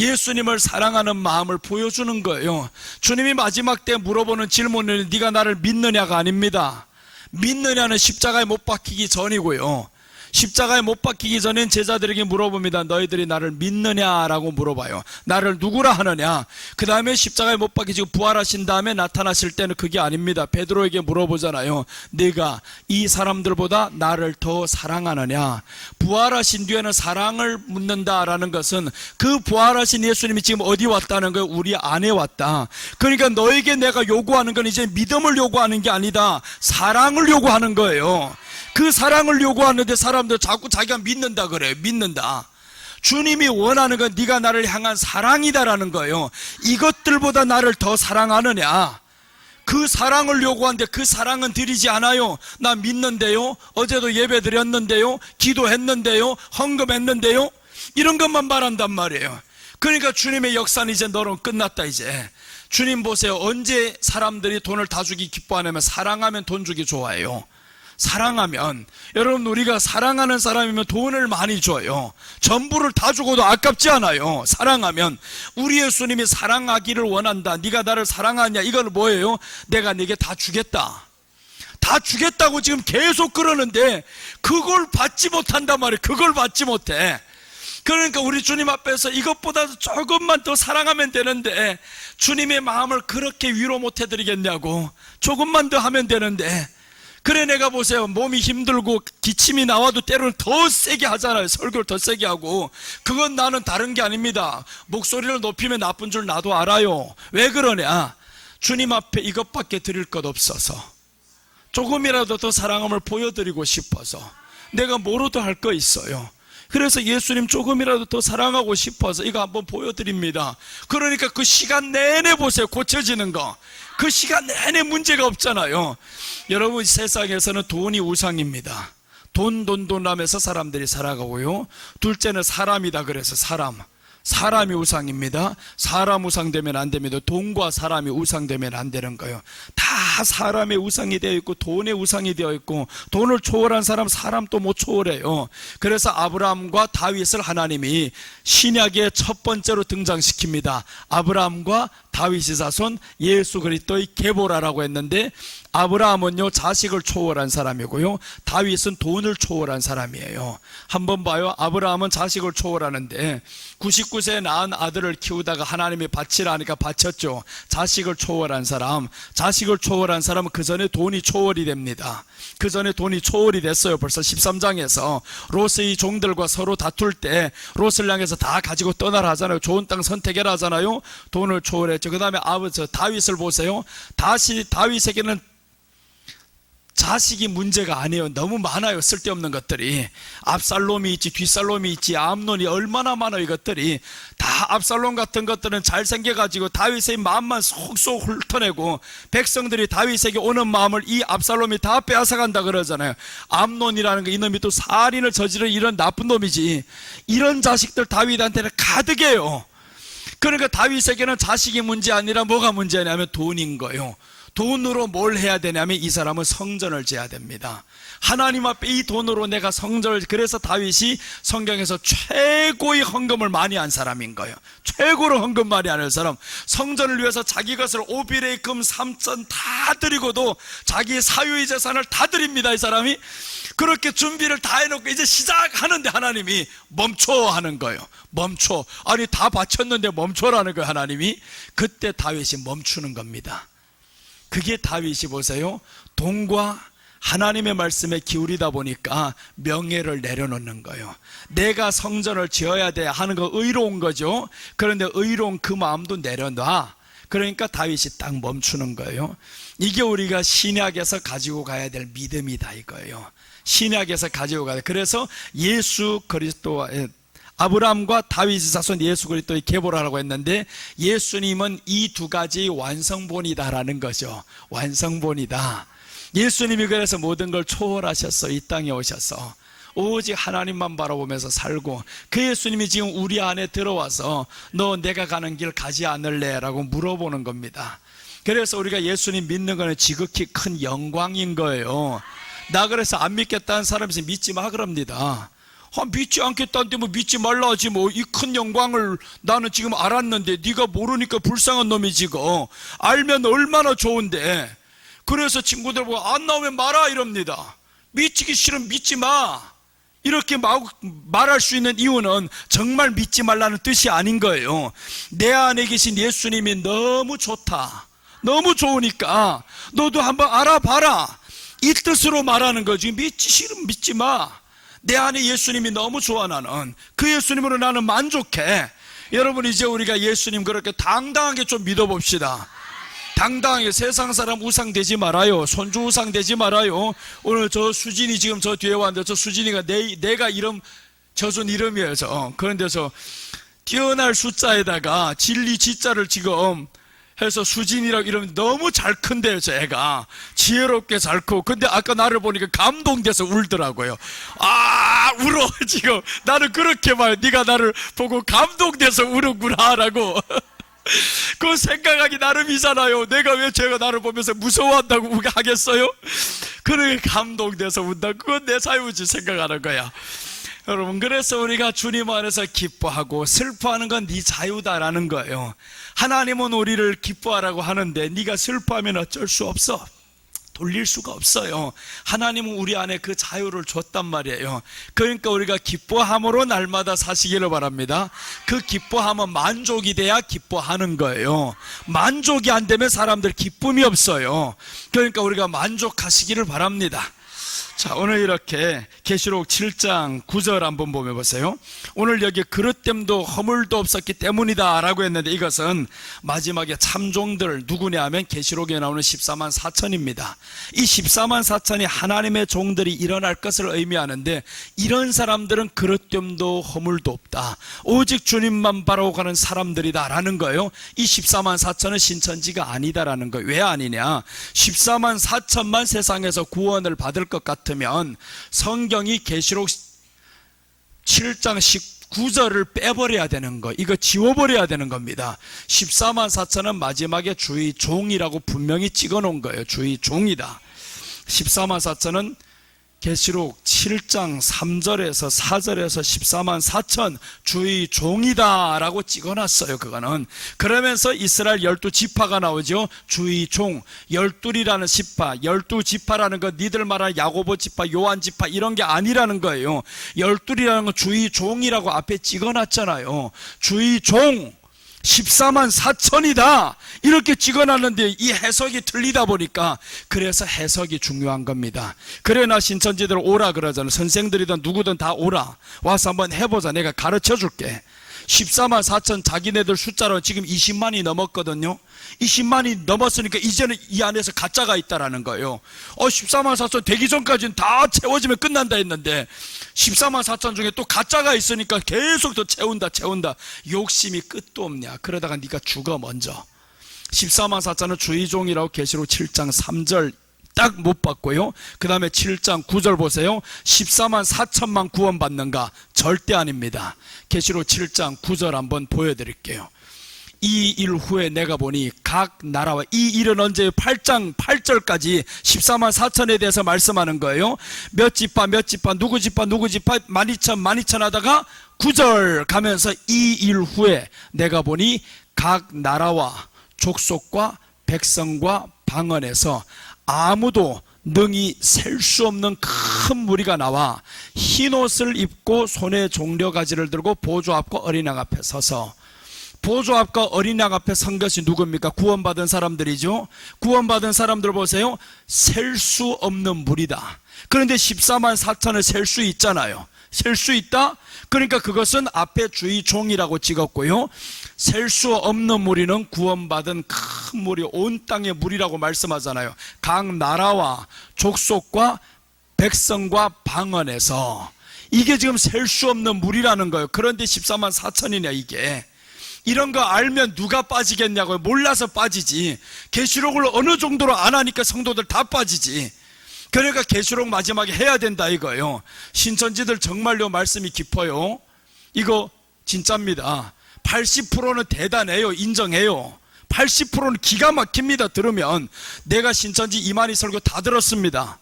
예수님을 사랑하는 마음을 보여주는 거예요. 주님이 마지막 때 물어보는 질문은 네가 나를 믿느냐가 아닙니다. 믿느냐는 십자가에 못 박히기 전이고요, 십자가에 못 박히기 전엔 제자들에게 물어봅니다. 너희들이 나를 믿느냐라고 물어봐요. 나를 누구라 하느냐. 그 다음에 십자가에 못 박히시고 부활하신 다음에 나타나실 때는 그게 아닙니다. 베드로에게 물어보잖아요. 네가 이 사람들보다 나를 더 사랑하느냐. 부활하신 뒤에는 사랑을 묻는다라는 것은 그 부활하신 예수님이 지금 어디 왔다는 거예요? 우리 안에 왔다. 그러니까 너에게 내가 요구하는 건 이제 믿음을 요구하는 게 아니다, 사랑을 요구하는 거예요. 그 사랑을 요구하는데 사람들 자꾸 자기가 믿는다 그래요. 믿는다. 주님이 원하는 건 네가 나를 향한 사랑이다라는 거예요. 이것들보다 나를 더 사랑하느냐. 그 사랑을 요구하는데 그 사랑은 드리지 않아요. 나 믿는데요, 어제도 예배 드렸는데요, 기도했는데요, 헌금했는데요, 이런 것만 말한단 말이에요. 그러니까 주님의 역사는 이제 너는 끝났다. 이제 주님 보세요. 언제 사람들이 돈을 다 주기 기뻐하냐면 사랑하면 돈 주기 좋아해요. 사랑하면, 여러분 우리가 사랑하는 사람이면 돈을 많이 줘요. 전부를 다 주고도 아깝지 않아요. 사랑하면. 우리 예수님이 사랑하기를 원한다. 네가 나를 사랑하냐, 이건 뭐예요? 내가 네게 다 주겠다, 다 주겠다고 지금 계속 그러는데 그걸 받지 못한단 말이에요. 그걸 받지 못해. 그러니까 우리 주님 앞에서 이것보다도 조금만 더 사랑하면 되는데 주님의 마음을 그렇게 위로 못 해드리겠냐고. 조금만 더 하면 되는데. 그래, 내가 보세요. 몸이 힘들고 기침이 나와도 때로는 더 세게 하잖아요. 설교를 더 세게 하고. 그건 나는 다른 게 아닙니다. 목소리를 높이면 나쁜 줄 나도 알아요. 왜 그러냐? 주님 앞에 이것밖에 드릴 것 없어서, 조금이라도 더 사랑함을 보여드리고 싶어서. 내가 뭐로도 할 거 있어요. 그래서 예수님 조금이라도 더 사랑하고 싶어서 이거 한번 보여드립니다. 그러니까 그 시간 내내 보세요. 고쳐지는 거. 그 시간 내내 문제가 없잖아요. 여러분, 세상에서는 돈이 우상입니다. 돈 하면서 사람들이 살아가고요, 둘째는 사람이다 그래서 사람이 우상입니다. 사람 우상되면 안 됩니다. 돈과 사람이 우상되면 안 되는 거예요. 다 사람의 우상이 되어 있고 돈의 우상이 되어 있고, 돈을 초월한 사람 또 못 초월해요. 그래서 아브라함과 다윗을 하나님이 신약의 첫 번째로 등장시킵니다. 아브라함과 다윗의 자손 예수 그리스도의 계보라라고 했는데, 아브라함은요 자식을 초월한 사람이고요, 다윗은 돈을 초월한 사람이에요. 한번 봐요. 아브라함은 자식을 초월하는데 99세에 낳은 아들을 키우다가 하나님이 바치라 하니까 바쳤죠. 자식을 초월한 사람은 그 전에 돈이 초월이 됩니다. 그 전에 돈이 초월이 됐어요. 벌써 13장에서 롯의 종들과 서로 다툴 때 롯을 향해서 다 가지고 떠나라 하잖아요. 좋은 땅 선택해라 하잖아요. 돈을 초월했죠. 그 다음에 다윗을 보세요. 다윗에게는 자식이 문제가 아니에요. 너무 많아요. 쓸데없는 것들이. 압살롬이 있지, 뒷살롬이 있지, 암논이 얼마나 많아요. 이것들이 다. 압살롬 같은 것들은 잘생겨가지고 다윗의 마음만 쏙쏙 훑어내고 백성들이 다윗에게 오는 마음을 이 압살롬이 다 빼앗아간다 그러잖아요. 암논이라는 거, 이놈이 또 살인을 저지른 이런 나쁜 놈이지. 이런 자식들 다윗한테는 가득해요. 그러니까 다윗에게는 자식이 문제 아니라 뭐가 문제냐면 돈인 거예요. 돈으로 뭘 해야 되냐면 이 사람은 성전을 지어야 됩니다. 하나님 앞에 이 돈으로 내가 성전을, 그래서 다윗이 성경에서 최고의 헌금을 많이 한 사람인 거예요. 최고로 헌금 많이 하는 사람. 성전을 위해서 자기 것을 오빌의 금 3천 다 드리고도 자기 사유의 재산을 다 드립니다. 이 사람이 그렇게 준비를 다 해놓고 이제 시작하는데 하나님이 멈춰 하는 거예요. 멈춰. 아니 다 바쳤는데 멈춰라는 거예요. 하나님이. 그때 다윗이 멈추는 겁니다. 그게 다윗이 보세요, 돈과 하나님의 말씀에 기울이다 보니까 명예를 내려놓는 거예요. 내가 성전을 지어야 돼 하는 거 의로운 거죠. 그런데 의로운 그 마음도 내려놔. 그러니까 다윗이 딱 멈추는 거예요. 이게 우리가 신약에서 가지고 가야 될 믿음이다 이거예요. 신약에서 가지고 가야 돼. 그래서 예수 그리스도, 아브라함과 다윗의 자손 예수 그리스도의 계보라고 했는데, 예수님은 이 두 가지 완성본이다라는 거죠. 완성본이다. 예수님이 그래서 모든 걸 초월하셨어. 이 땅에 오셔서 오직 하나님만 바라보면서 살고, 그 예수님이 지금 우리 안에 들어와서 너 내가 가는 길 가지 않을래? 라고 물어보는 겁니다. 그래서 우리가 예수님 믿는 거는 지극히 큰 영광인 거예요. 나 그래서 안 믿겠다는 사람이 있으면 믿지 마 그럽니다. 믿지 않겠다는데 뭐 믿지 말라 하지 뭐. 이 큰 영광을 나는 지금 알았는데 네가 모르니까 불쌍한 놈이지. 알면 얼마나 좋은데. 그래서 친구들 보고 안 나오면 말아 이럽니다. 믿기 싫으면 믿지 마 이렇게 말할 수 있는 이유는 정말 믿지 말라는 뜻이 아닌 거예요. 내 안에 계신 예수님이 너무 좋다, 너무 좋으니까 너도 한번 알아봐라, 이 뜻으로 말하는 거지. 믿지 싫으면 믿지 마. 내 안에 예수님이 너무 좋아. 나는 그 예수님으로 나는 만족해. 여러분, 이제 우리가 예수님 그렇게 당당하게 좀 믿어봅시다. 당당하게. 세상 사람 우상 되지 말아요. 손주 우상 되지 말아요. 오늘 저 수진이 지금 저 뒤에 왔는데, 저 수진이가 내가 이름 저순 이름이에요. 그런데 저 뛰어날 숫자에다가 진리 지자를 지금 해서 수진이라고 이러면 너무 잘 큰데요. 저 애가 지혜롭게 잘 크고. 근데 아까 나를 보니까 감동돼서 울더라고요. 울어 지금. 나는 그렇게 말, 네가 나를 보고 감동돼서 우는구나 라고. 그 생각하기 나름이잖아요. 내가 왜 제가 나를 보면서 무서워한다고 하겠어요? 그렇게 감동돼서 운다. 그건 내 사유지 생각하는 거야. 여러분, 그래서 우리가 주님 안에서 기뻐하고 슬퍼하는 건 네 자유다라는 거예요. 하나님은 우리를 기뻐하라고 하는데 네가 슬퍼하면 어쩔 수 없어. 돌릴 수가 없어요. 하나님은 우리 안에 그 자유를 줬단 말이에요. 그러니까 우리가 기뻐함으로 날마다 사시기를 바랍니다. 그 기뻐함은 만족이 돼야 기뻐하는 거예요. 만족이 안 되면 사람들 기쁨이 없어요. 그러니까 우리가 만족하시기를 바랍니다. 자, 오늘 이렇게 계시록 7장 9절 한번 보세요. 오늘 여기 그릇됨도 허물도 없었기 때문이다 라고 했는데, 이것은 마지막에 참종들 누구냐 하면 계시록에 나오는 14만 4천입니다. 이 14만 4천이 하나님의 종들이 일어날 것을 의미하는데, 이런 사람들은 그릇됨도 허물도 없다, 오직 주님만 바라보고 가는 사람들이다 라는 거예요. 이 14만 4천은 신천지가 아니다라는 거예요. 왜 아니냐? 14만 4천만 세상에서 구원을 받을 것 같으면 성경이 계시록 7장 19절을 빼버려야 되는 거, 이거 지워버려야 되는 겁니다. 14만 4천은 마지막에 주의 종이라고 분명히 찍어 놓은 거예요. 주의 종이다. 14만 4천은 계시록 7장 3절에서 4절에서 14만 4천 주의 종이다 라고 찍어놨어요. 그거는. 그러면서 이스라엘 12지파가 나오죠. 주의 종, 12이라는 지파, 12지파라는 건 니들 말하는 야고보 지파, 요한 지파 이런 게 아니라는 거예요. 12이라는 건 주의 종이라고 앞에 찍어놨잖아요. 주의 종 14만 4천이다 이렇게 찍어놨는데 이 해석이 틀리다 보니까, 그래서 해석이 중요한 겁니다. 그래, 나 신천지들 오라 그러잖아. 선생들이든 누구든 다 오라, 와서 한번 해보자, 내가 가르쳐 줄게. 14만 4천 자기네들 숫자로 지금 20만이 넘었거든요. 20만이 넘었으니까 이제는 이 안에서 가짜가 있다라는 거예요. 14만 4천 되기 전까지는 다 채워지면 끝난다 했는데 14만 4천 중에 또 가짜가 있으니까 계속 더 채운다. 욕심이 끝도 없냐. 그러다가 네가 죽어 먼저. 14만 4천은 주의종이라고 계시록 7장 3절 딱 못 봤고요. 그 다음에 7장 9절 보세요. 14만 4천만 구원받는가? 절대 아닙니다. 계시록 7장 9절 한번 보여드릴게요. 이 일 후에 내가 보니 각 나라와, 이 일은 언제 8장 8절까지 14만 4천에 대해서 말씀하는 거예요. 몇 지파 몇 지파 누구 지파 누구 지파 12,000 하다가 9절 가면서 이 일 후에 내가 보니 각 나라와 족속과 백성과 방언에서 아무도 능히 셀 수 없는 큰 무리가 나와 흰옷을 입고 손에 종려가지를 들고 보좌 앞과 어린양 앞에 서서, 보좌 앞과 어린양 앞에 선 것이 누굽니까? 구원받은 사람들이죠. 구원받은 사람들 보세요. 셀 수 없는 무리다. 그런데 14만 4천을 셀 수 있잖아요. 셀 수 있다? 그러니까 그것은 앞에 주의 종이라고 찍었고요. 셀 수 없는 무리는 구원받은 큰 무리, 온 땅의 무리라고 말씀하잖아요. 각 나라와 족속과 백성과 방언에서, 이게 지금 셀 수 없는 무리라는 거예요. 그런데 14만 4천이냐 이게. 이런 거 알면 누가 빠지겠냐고요. 몰라서 빠지지. 계시록을 어느 정도로 안 하니까 성도들 다 빠지지. 그러니까 계시록 마지막에 해야 된다 이거예요. 신천지들 정말로 말씀이 깊어요. 이거 진짜입니다. 80%는 대단해요. 인정해요. 80%는 기가 막힙니다. 들으면. 내가 신천지 이만희 설교 다 들었습니다.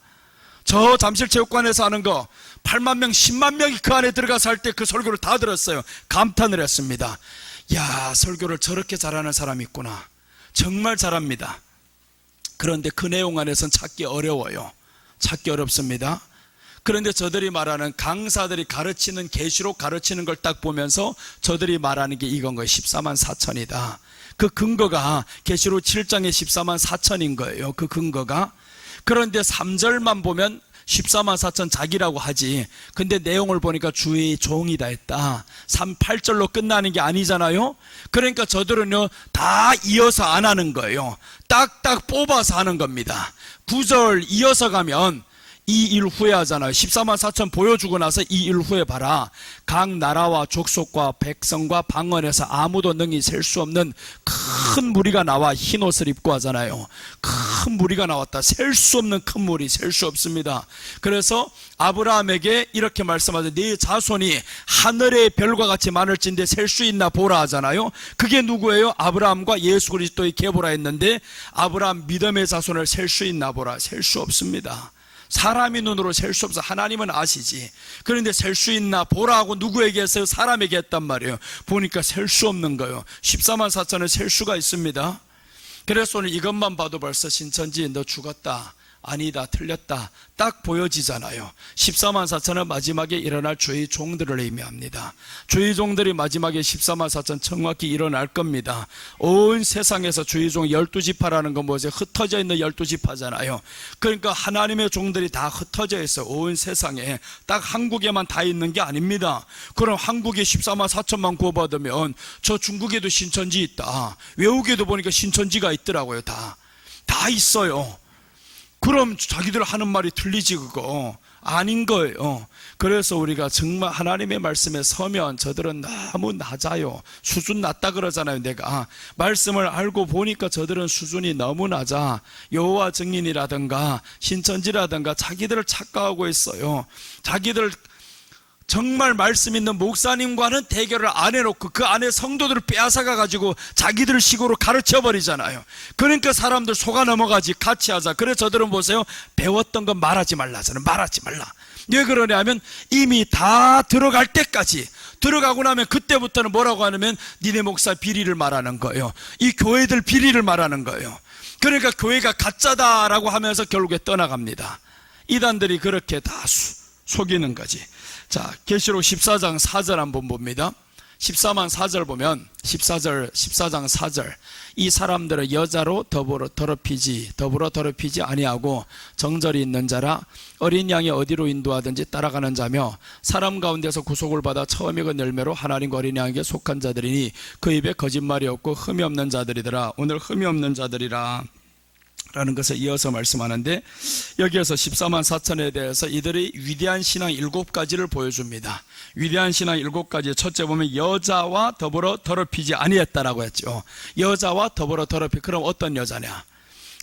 저 잠실체육관에서 하는 거 8만 명 10만 명이 그 안에 들어가서 할 때 그 설교를 다 들었어요. 감탄을 했습니다. 야, 설교를 저렇게 잘하는 사람이 있구나. 정말 잘합니다. 그런데 그 내용 안에서는 찾기 어려워요. 찾기 어렵습니다. 그런데 저들이 말하는, 강사들이 가르치는, 계시록 가르치는 걸 딱 보면서 저들이 말하는 게 이건 거예요. 14만 4천이다. 그 근거가 계시록 7장에 14만 4천인 거예요. 그 근거가. 그런데 3절만 보면 14만 4천 자기라고 하지. 근데 내용을 보니까 주의 종이다 했다. 8절로 끝나는 게 아니잖아요. 그러니까 저들은요 다 이어서 안 하는 거예요. 딱딱 뽑아서 하는 겁니다. 9절 이어서 가면 이 일 후에 하잖아요. 14만 4천 보여주고 나서 이 일 후에 봐라. 각 나라와 족속과 백성과 방언에서 아무도 능히 셀 수 없는 큰 무리가 나와 흰옷을 입고 하잖아요. 큰 무리가 나왔다. 셀 수 없는 큰 무리, 셀 수 없습니다. 그래서 아브라함에게 이렇게 말씀하죠. 네 자손이 하늘의 별과 같이 많을진데 셀 수 있나 보라 하잖아요. 그게 누구예요? 아브라함과 예수 그리스도의 계보라 했는데, 아브라함 믿음의 자손을 셀 수 있나 보라. 셀 수 없습니다. 사람의 눈으로 셀 수 없어. 하나님은 아시지. 그런데 셀 수 있나 보라 하고 누구에게 했어요? 사람에게 했단 말이에요. 보니까 셀 수 없는 거예요. 14만 4천을 셀 수가 있습니다. 그래서 오늘 이것만 봐도 벌써 신천지 너 죽었다, 아니다, 틀렸다 딱 보여지잖아요. 14만 4천은 마지막에 일어날 주의 종들을 의미합니다. 주의 종들이 마지막에 14만 4천 정확히 일어날 겁니다. 온 세상에서 주의 종 12지파라는 건 뭐죠? 흩어져 있는 12지파잖아요. 그러니까 하나님의 종들이 다 흩어져 있어. 온 세상에 딱 한국에만 다 있는 게 아닙니다. 그럼 한국에 14만 4천만 구원받으면 저 중국에도 신천지 있다, 외국에도 보니까 신천지가 있더라고요. 다 있어요. 그럼 자기들 하는 말이 틀리지. 그거 아닌 거예요. 그래서 우리가 정말 하나님의 말씀에 서면 저들은 너무 낮아요. 수준 낮다 그러잖아요. 내가 말씀을 알고 보니까 저들은 수준이 너무 낮아. 여호와 증인이라든가 신천지라든가 자기들을 착각하고 있어요. 자기들 정말 말씀 있는 목사님과는 대결을 안 해놓고 그 안에 성도들을 빼앗아가 가지고 자기들 식으로 가르쳐 버리잖아요. 그러니까 사람들 속아 넘어가지. 같이 하자. 그래서 저들은 보세요, 배웠던 건 말하지 말라 하잖아요. 말하지 말라. 왜 그러냐면 이미 다 들어갈 때까지, 들어가고 나면 그때부터는 뭐라고 하냐면 니네 목사 비리를 말하는 거예요. 이 교회들 비리를 말하는 거예요. 그러니까 교회가 가짜다라고 하면서 결국에 떠나갑니다. 이단들이 그렇게 다 속이는 거지. 자, 계시록 14장 4절 한번 봅니다. 14만 4절 보면 14장 4절, 이 사람들은 여자로 더불어 더럽히지 아니하고 정절이 있는 자라 어린 양이 어디로 인도하든지 따라가는 자며 사람 가운데서 구속을 받아 처음 익은 열매로 하나님과 어린 양에게 속한 자들이니 그 입에 거짓말이 없고 흠이 없는 자들이더라. 오늘 흠이 없는 자들이라 라는 것을 이어서 말씀하는데, 여기에서 14만 4천에 대해서 이들의 위대한 신앙 7가지를 보여줍니다. 위대한 신앙 7가지. 첫째 보면 여자와 더불어 더럽히지 아니했다라고 했죠. 여자와 더불어 더럽히. 그럼 어떤 여자냐?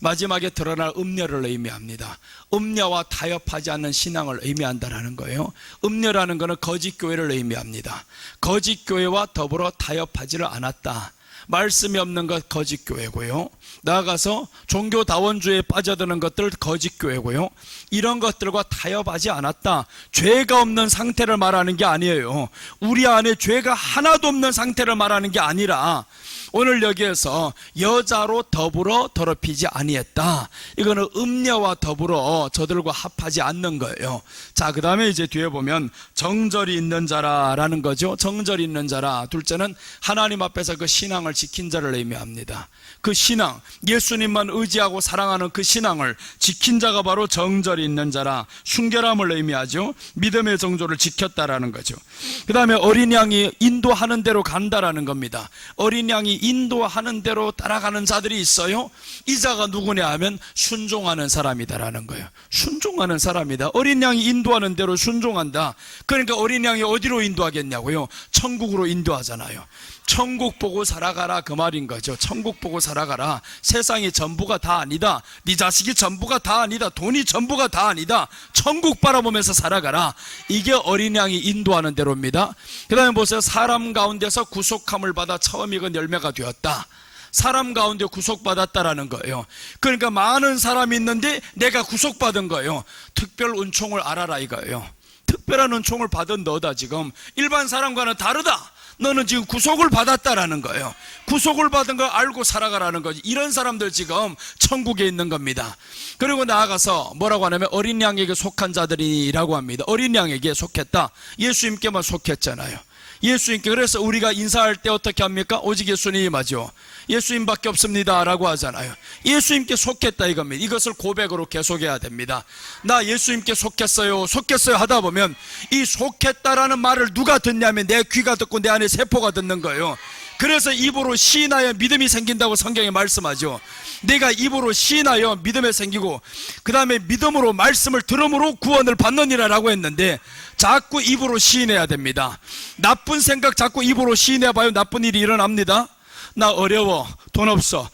마지막에 드러날 음녀를 의미합니다. 음녀와 타협하지 않는 신앙을 의미한다라는 거예요. 음녀라는 것은 거짓 교회를 의미합니다. 거짓 교회와 더불어 타협하지를 않았다. 말씀이 없는 것 거짓 교회고요. 나아가서 종교다원주의에 빠져드는 것들 거짓 교회고요. 이런 것들과 타협하지 않았다. 죄가 없는 상태를 말하는 게 아니에요. 우리 안에 죄가 하나도 없는 상태를 말하는 게 아니라 오늘 여기에서 여자로 더불어 더럽히지 아니했다. 이거는 음녀와 더불어 저들과 합하지 않는 거예요. 자, 그 다음에 이제 뒤에 보면 정절이 있는 자라라는 거죠. 정절이 있는 자라. 둘째는 하나님 앞에서 그 신앙을 지킨 자를 의미합니다. 그 신앙, 예수님만 의지하고 사랑하는 그 신앙을 지킨 자가 바로 정절이 있는 자라. 순결함을 의미하죠. 믿음의 정조를 지켰다라는 거죠. 그 다음에 어린 양이 인도하는 대로 간다라는 겁니다. 어린 양이 인도하는 대로 따라가는 자들이 있어요. 이 자가 누구냐 하면 순종하는 사람이다라는 거예요. 순종하는 사람이다. 어린 양이 인도하는 대로 순종한다. 그러니까 어린 양이 어디로 인도하겠냐고요? 천국으로 인도하잖아요. 천국 보고 살아가라, 그 말인 거죠. 천국 보고 살아가라. 세상이 전부가 다 아니다. 네 자식이 전부가 다 아니다. 돈이 전부가 다 아니다. 천국 바라보면서 살아가라. 이게 어린 양이 인도하는 대로입니다. 그 다음에 보세요. 사람 가운데서 구속함을 받아 처음 익은 열매가 되었다. 사람 가운데 구속받았다라는 거예요. 그러니까 많은 사람이 있는데 내가 구속받은 거예요. 특별 은총을 알아라 이거예요. 특별한 은총을 받은 너다. 지금 일반 사람과는 다르다. 너는 지금 구속을 받았다라는 거예요. 구속을 받은 걸 알고 살아가라는 거지. 이런 사람들 지금 천국에 있는 겁니다. 그리고 나아가서 뭐라고 하냐면 어린 양에게 속한 자들이라고 합니다. 어린 양에게 속했다. 예수님께만 속했잖아요. 예수님께. 그래서 우리가 인사할 때 어떻게 합니까? 오직 예수님이죠. 예수님밖에 없습니다 라고 하잖아요. 예수님께 속했다 이겁니다. 이것을 고백으로 계속해야 됩니다. 나 예수님께 속했어요 하다 보면 이 속했다라는 말을 누가 듣냐면 내 귀가 듣고 내 안에 세포가 듣는 거예요. 그래서 입으로 시인하여 믿음이 생긴다고 성경에 말씀하죠. 내가 입으로 시인하여 믿음이 생기고 그 다음에 믿음으로 말씀을 들음으로 구원을 받느니라 라고 했는데 자꾸 입으로 시인해야 됩니다. 나쁜 생각 자꾸 입으로 시인해봐요. 나쁜 일이 일어납니다. 나 어려워, 돈 없어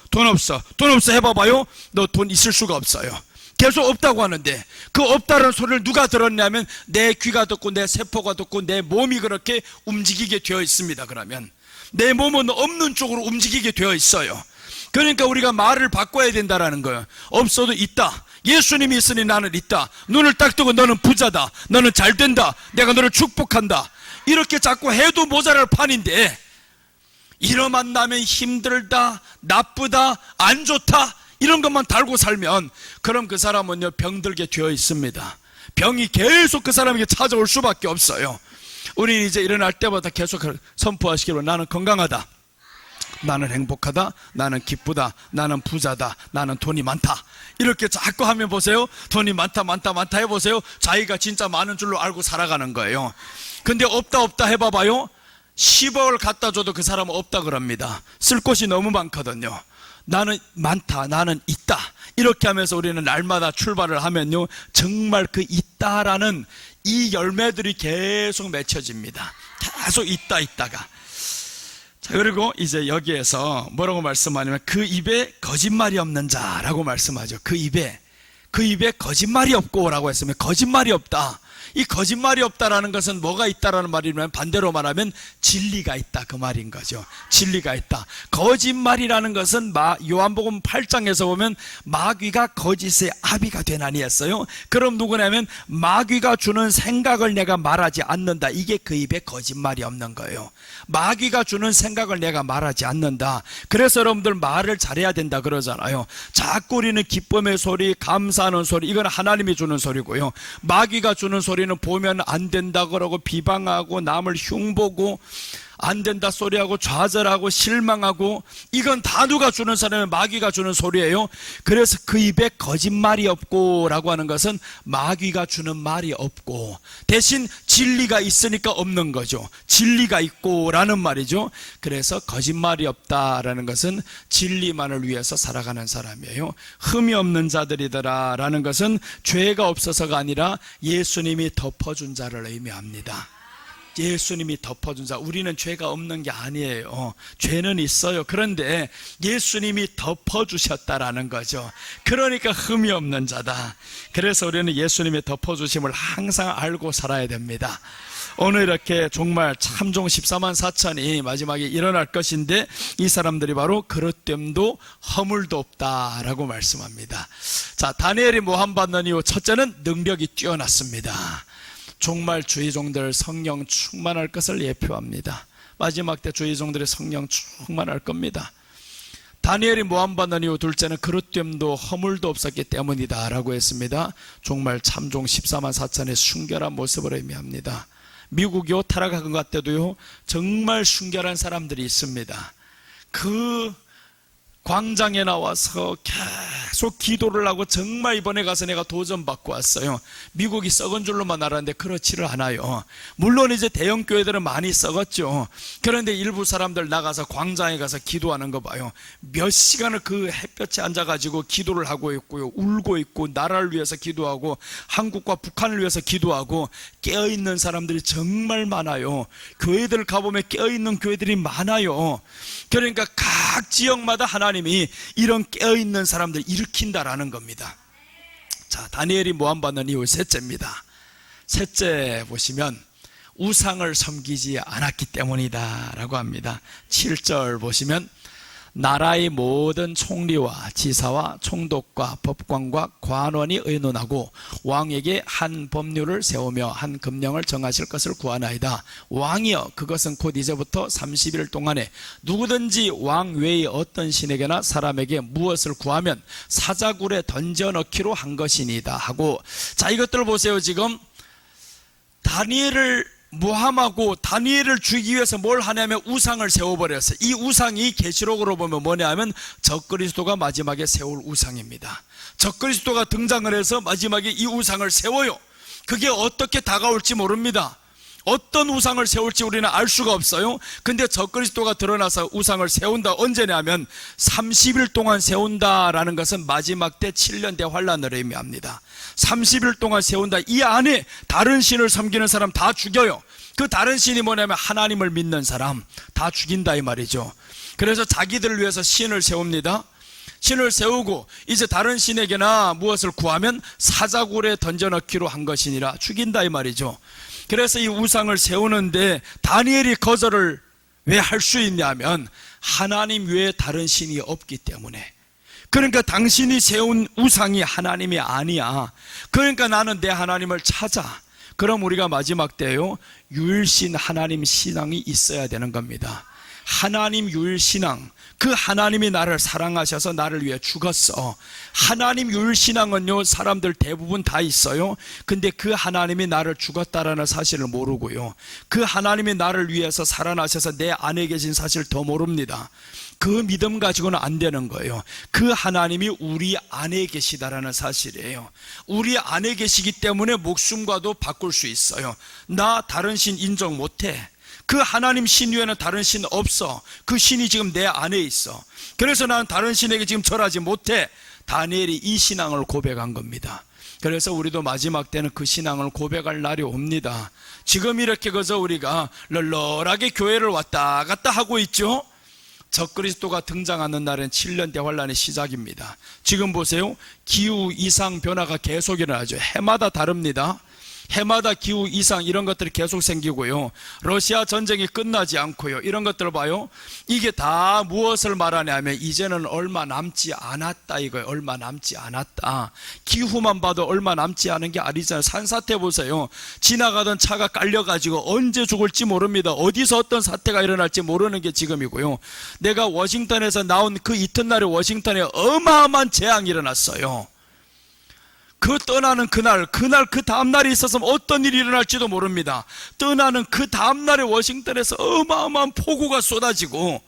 해봐봐요. 너 돈 있을 수가 없어요. 계속 없다고 하는데 그 없다는 소리를 누가 들었냐면 내 귀가 듣고 내 세포가 듣고 내 몸이 그렇게 움직이게 되어 있습니다. 그러면 내 몸은 없는 쪽으로 움직이게 되어 있어요. 그러니까 우리가 말을 바꿔야 된다라는 거예요. 없어도 있다. 예수님이 있으니 나는 있다. 눈을 딱 뜨고 너는 부자다. 너는 잘 된다. 내가 너를 축복한다. 이렇게 자꾸 해도 모자랄 판인데 이러 만나면 힘들다, 나쁘다, 안 좋다 이런 것만 달고 살면 그럼 그 사람은요 병들게 되어 있습니다. 병이 계속 그 사람에게 찾아올 수밖에 없어요. 우리는 이제 일어날 때마다 계속 선포하시기로 나는 건강하다, 나는 행복하다, 나는 기쁘다, 나는 부자다, 나는 돈이 많다. 이렇게 자꾸 하면 보세요. 돈이 많다 해보세요. 자기가 진짜 많은 줄로 알고 살아가는 거예요. 근데 없다 해봐봐요. 10억을 갖다 줘도 그 사람은 없다 그럽니다. 쓸 곳이 너무 많거든요. 나는 많다, 나는 있다. 이렇게 하면서 우리는 날마다 출발을 하면요 정말 그 있다라는 이 열매들이 계속 맺혀집니다. 계속 있다가. 자, 그리고 이제 여기에서 뭐라고 말씀하냐면 그 입에 거짓말이 없는 자라고 말씀하죠. 그 입에 거짓말이 없고 라고 했으면 거짓말이 없다. 이 거짓말이 없다라는 것은 뭐가 있다라는 말이면 반대로 말하면 진리가 있다 그 말인 거죠. 진리가 있다. 거짓말이라는 것은 요한복음 8장에서 보면 마귀가 거짓의 아비가 되나니 했어요. 그럼 누구냐면 마귀가 주는 생각을 내가 말하지 않는다. 이게 그 입에 거짓말이 없는 거예요. 마귀가 주는 생각을 내가 말하지 않는다. 그래서 여러분들 말을 잘해야 된다 그러잖아요. 자꾸 우리는 기쁨의 소리, 감사하는 소리, 이건 하나님이 주는 소리고요. 마귀가 주는 소리는 보면 안 된다 그러고 비방하고 남을 흉보고 안 된다 소리하고 좌절하고 실망하고 이건 다 누가 주는 사람은 마귀가 주는 소리예요. 그래서 그 입에 거짓말이 없고 라고 하는 것은 마귀가 주는 말이 없고 대신 진리가 있으니까 없는 거죠. 진리가 있고 라는 말이죠. 그래서 거짓말이 없다라는 것은 진리만을 위해서 살아가는 사람이에요. 흠이 없는 자들이더라 라는 것은 죄가 없어서가 아니라 예수님이 덮어준 자를 의미합니다. 예수님이 덮어준 자. 우리는 죄가 없는 게 아니에요. 죄는 있어요. 그런데 예수님이 덮어주셨다라는 거죠. 그러니까 흠이 없는 자다. 그래서 우리는 예수님의 덮어주심을 항상 알고 살아야 됩니다. 오늘 이렇게 정말 참종 14만 4천이 마지막에 일어날 것인데 이 사람들이 바로 그릇됨도 허물도 없다라고 말씀합니다. 자, 다니엘이 모함받는 이유, 첫째는 능력이 뛰어났습니다. 정말 주의 종들 성령 충만할 것을 예표합니다. 마지막 때 주의 종들의 성령 충만할 겁니다. 다니엘이 모함받는 이유, 둘째는 그릇됨도 허물도 없었기 때문이다 라고 했습니다. 정말 참종 14만 4천의 순결한 모습을 의미합니다. 미국이요, 타락한 때도요, 정말 순결한 사람들이 있습니다. 그 광장에 나와서 계속 기도를 하고 정말 이번에 가서 내가 도전받고 왔어요. 미국이 썩은 줄로만 알았는데 그렇지를 않아요. 물론 이제 대형 교회들은 많이 썩었죠. 그런데 일부 사람들 나가서 광장에 가서 기도하는 거 봐요. 몇 시간을 그 햇볕에 앉아가지고 기도를 하고 있고요, 울고 있고, 나라를 위해서 기도하고 한국과 북한을 위해서 기도하고 깨어있는 사람들이 정말 많아요. 교회들 가보면 깨어있는 교회들이 많아요. 그러니까 각 지역마다 하나님이 이런 깨어있는 사람들 일으킨다라는 겁니다. 자, 다니엘이 모함받는 이유, 셋째입니다. 셋째 보시면 우상을 섬기지 않았기 때문이다 라고 합니다. 7절 보시면 나라의 모든 총리와 지사와 총독과 법관과 관원이 의논하고 왕에게 한 법률을 세우며 한 금령을 정하실 것을 구하나이다. 왕이여, 그것은 곧 이제부터 30일 동안에 누구든지 왕 외의 어떤 신에게나 사람에게 무엇을 구하면 사자굴에 던져 넣기로 한 것이니다 하고, 자, 이것들 보세요. 지금 다니엘을 모함하고 다니엘을 죽이기 위해서 뭘 하냐면 우상을 세워버렸어요. 이 우상이 계시록으로 보면 뭐냐면 적그리스도가 마지막에 세울 우상입니다. 적그리스도가 등장을 해서 마지막에 이 우상을 세워요. 그게 어떻게 다가올지 모릅니다. 어떤 우상을 세울지 우리는 알 수가 없어요. 근데 적그리스도가 드러나서 우상을 세운다. 언제냐면 30일 동안 세운다라는 것은 마지막 때 7년 대환란을 의미합니다. 30일 동안 세운다. 이 안에 다른 신을 섬기는 사람 다 죽여요. 그 다른 신이 뭐냐면 하나님을 믿는 사람 다 죽인다 이 말이죠. 그래서 자기들을 위해서 신을 세웁니다. 신을 세우고 이제 다른 신에게나 무엇을 구하면 사자굴에 던져넣기로 한 것이니라, 죽인다 이 말이죠. 그래서 이 우상을 세우는데 다니엘이 거절을 왜 할 수 있냐면 하나님 외에 다른 신이 없기 때문에. 그러니까 당신이 세운 우상이 하나님이 아니야. 그러니까 나는 내 하나님을 찾아. 그럼 우리가 마지막 때요, 유일신 하나님 신앙이 있어야 되는 겁니다. 하나님 유일신앙, 그 하나님이 나를 사랑하셔서 나를 위해 죽었어. 하나님 유일신앙은요, 사람들 대부분 다 있어요. 근데 그 하나님이 나를 죽었다라는 사실을 모르고요, 그 하나님이 나를 위해서 살아나셔서 내 안에 계신 사실을 더 모릅니다. 그 믿음 가지고는 안 되는 거예요. 그 하나님이 우리 안에 계시다라는 사실이에요. 우리 안에 계시기 때문에 목숨과도 바꿀 수 있어요. 나 다른 신 인정 못해. 그 하나님 신 외에는 다른 신 없어. 그 신이 지금 내 안에 있어. 그래서 나는 다른 신에게 지금 절하지 못해. 다니엘이 이 신앙을 고백한 겁니다. 그래서 우리도 마지막 때는 그 신앙을 고백할 날이 옵니다. 지금 이렇게 그저 우리가 널널하게 교회를 왔다 갔다 하고 있죠. 적그리스도가 등장하는 날은 7년 대환란의 시작입니다. 지금 보세요. 기후 이상 변화가 계속 일어나죠. 해마다 다릅니다. 해마다 기후 이상 이런 것들이 계속 생기고요, 러시아 전쟁이 끝나지 않고요, 이런 것들을 봐요. 이게 다 무엇을 말하냐면 이제는 얼마 남지 않았다 이거예요. 얼마 남지 않았다. 기후만 봐도 얼마 남지 않은 게 아니잖아요. 산사태 보세요. 지나가던 차가 깔려가지고 언제 죽을지 모릅니다. 어디서 어떤 사태가 일어날지 모르는 게 지금이고요. 내가 워싱턴에서 나온 그 이튿날에 워싱턴에 어마어마한 재앙이 일어났어요. 그 떠나는 그날 그 다음날이 있었으면 어떤 일이 일어날지도 모릅니다. 떠나는 그 다음날에 워싱턴에서 어마어마한 폭우가 쏟아지고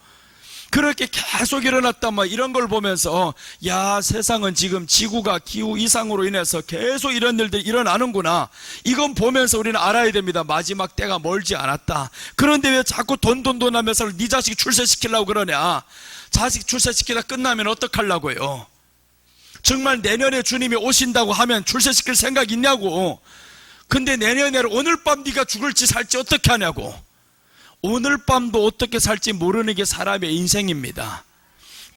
그렇게 계속 일어났단 말이에요. 이런 걸 보면서 야, 세상은 지금 지구가 기후 이상으로 인해서 계속 이런 일들이 일어나는구나. 이건 보면서 우리는 알아야 됩니다. 마지막 때가 멀지 않았다. 그런데 왜 자꾸 돈 하면서 네 자식 출세시키려고 그러냐. 자식 출세시키다 끝나면 어떡하려고요. 정말 내년에 주님이 오신다고 하면 출세시킬 생각 있냐고. 근데 내년에 오늘 밤 네가 죽을지 살지 어떻게 하냐고. 오늘 밤도 어떻게 살지 모르는 게 사람의 인생입니다.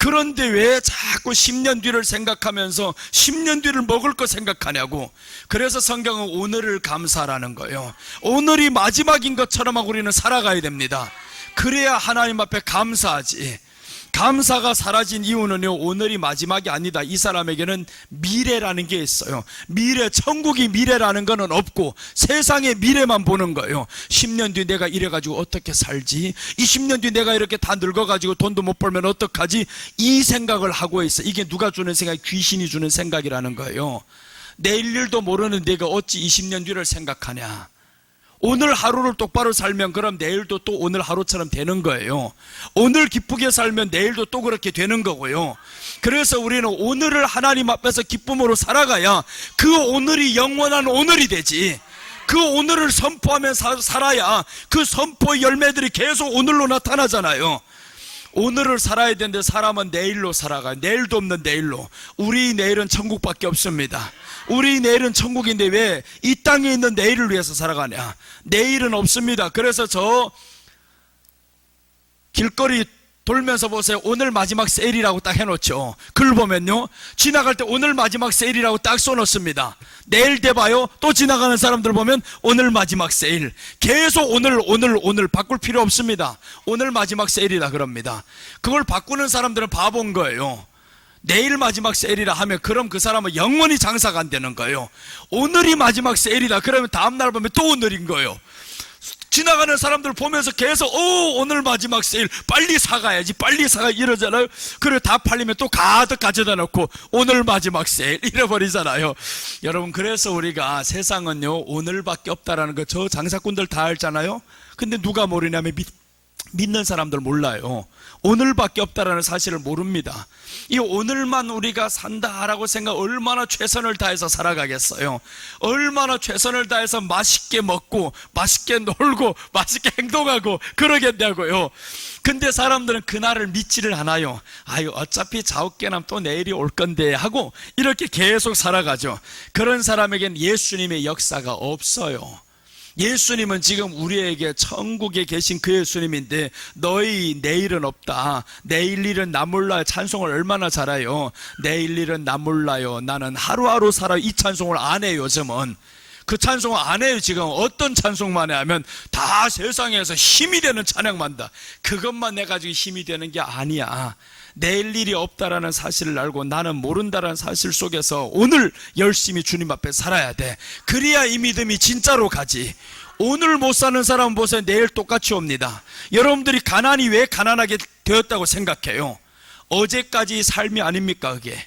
그런데 왜 자꾸 10년 뒤를 생각하면서 10년 뒤를 먹을 거 생각하냐고. 그래서 성경은 오늘을 감사라는 거예요. 오늘이 마지막인 것처럼 하고 우리는 살아가야 됩니다. 그래야 하나님 앞에 감사하지. 감사가 사라진 이유는요, 오늘이 마지막이 아니다. 이 사람에게는 미래라는 게 있어요. 미래, 천국이 미래라는 거는 없고 세상의 미래만 보는 거예요. 10년 뒤 내가 이래가지고 어떻게 살지? 20년 뒤 내가 이렇게 다 늙어가지고 돈도 못 벌면 어떡하지? 이 생각을 하고 있어. 이게 누가 주는 생각이? 귀신이 주는 생각이라는 거예요. 내일 일도 모르는 내가 어찌 20년 뒤를 생각하냐. 오늘 하루를 똑바로 살면 그럼 내일도 또 오늘 하루처럼 되는 거예요. 오늘 기쁘게 살면 내일도 또 그렇게 되는 거고요. 그래서 우리는 오늘을 하나님 앞에서 기쁨으로 살아가야 그 오늘이 영원한 오늘이 되지. 그 오늘을 선포하면서 살아야 그 선포의 열매들이 계속 오늘로 나타나잖아요. 오늘을 살아야 되는데 사람은 내일로 살아가요. 내일도 없는 내일로. 우리 내일은 천국밖에 없습니다. 우리 내일은 천국인데 왜 이 땅에 있는 내일을 위해서 살아가냐? 내일은 없습니다. 그래서 저 길거리 돌면서 보세요. 오늘 마지막 세일이라고 딱 해놓죠. 글 보면요, 지나갈 때 오늘 마지막 세일이라고 딱 써놓습니다. 내일 돼봐요. 또 지나가는 사람들 보면 오늘 마지막 세일. 계속 오늘 바꿀 필요 없습니다. 오늘 마지막 세일이다 그럽니다. 그걸 바꾸는 사람들은 바본 거예요. 내일 마지막 세일이라 하면 그럼 그 사람은 영원히 장사가 안 되는 거예요. 오늘이 마지막 세일이다 그러면 다음날 보면 또 오늘인 거예요. 지나가는 사람들 보면서 계속 오늘 마지막 세일, 빨리 사가야지, 빨리 사가 이러잖아요. 그리고 다 팔리면 또 가득 가져다 놓고 오늘 마지막 세일 잃어버리잖아요. 여러분, 그래서 우리가 세상은요 오늘밖에 없다라는 거 저 장사꾼들 다 알잖아요. 근데 누가 모르냐면 믿는 사람들 몰라요. 오늘밖에 없다라는 사실을 모릅니다. 이 오늘만 우리가 산다라고 생각, 얼마나 최선을 다해서 살아가겠어요. 얼마나 최선을 다해서 맛있게 먹고 맛있게 놀고 맛있게 행동하고 그러겠냐고요. 근데 사람들은 그날을 믿지를 않아요. 아유, 어차피 자욱깨남 또 내일이 올 건데 하고 이렇게 계속 살아가죠. 그런 사람에겐 예수님의 역사가 없어요. 예수님은 지금 우리에게 천국에 계신 그 예수님인데 너희 내일은 없다. 내일 일은 나 몰라요. 찬송을 얼마나 잘해요. 내일 일은 나 몰라요. 나는 하루하루 살아요. 이 찬송을 안 해요. 요즘은 그 찬송을 안 해요. 지금 어떤 찬송만 해 하면 다 세상에서 힘이 되는 찬양만 다. 그것만 해가지고 힘이 되는 게 아니야. 내일 일이 없다라는 사실을 알고 나는 모른다라는 사실 속에서 오늘 열심히 주님 앞에 살아야 돼. 그래야 이 믿음이 진짜로 가지. 오늘 못 사는 사람은 보세요. 내일 똑같이 옵니다. 여러분들이 가난이 왜 가난하게 되었다고 생각해요? 어제까지 삶이 아닙니까? 그게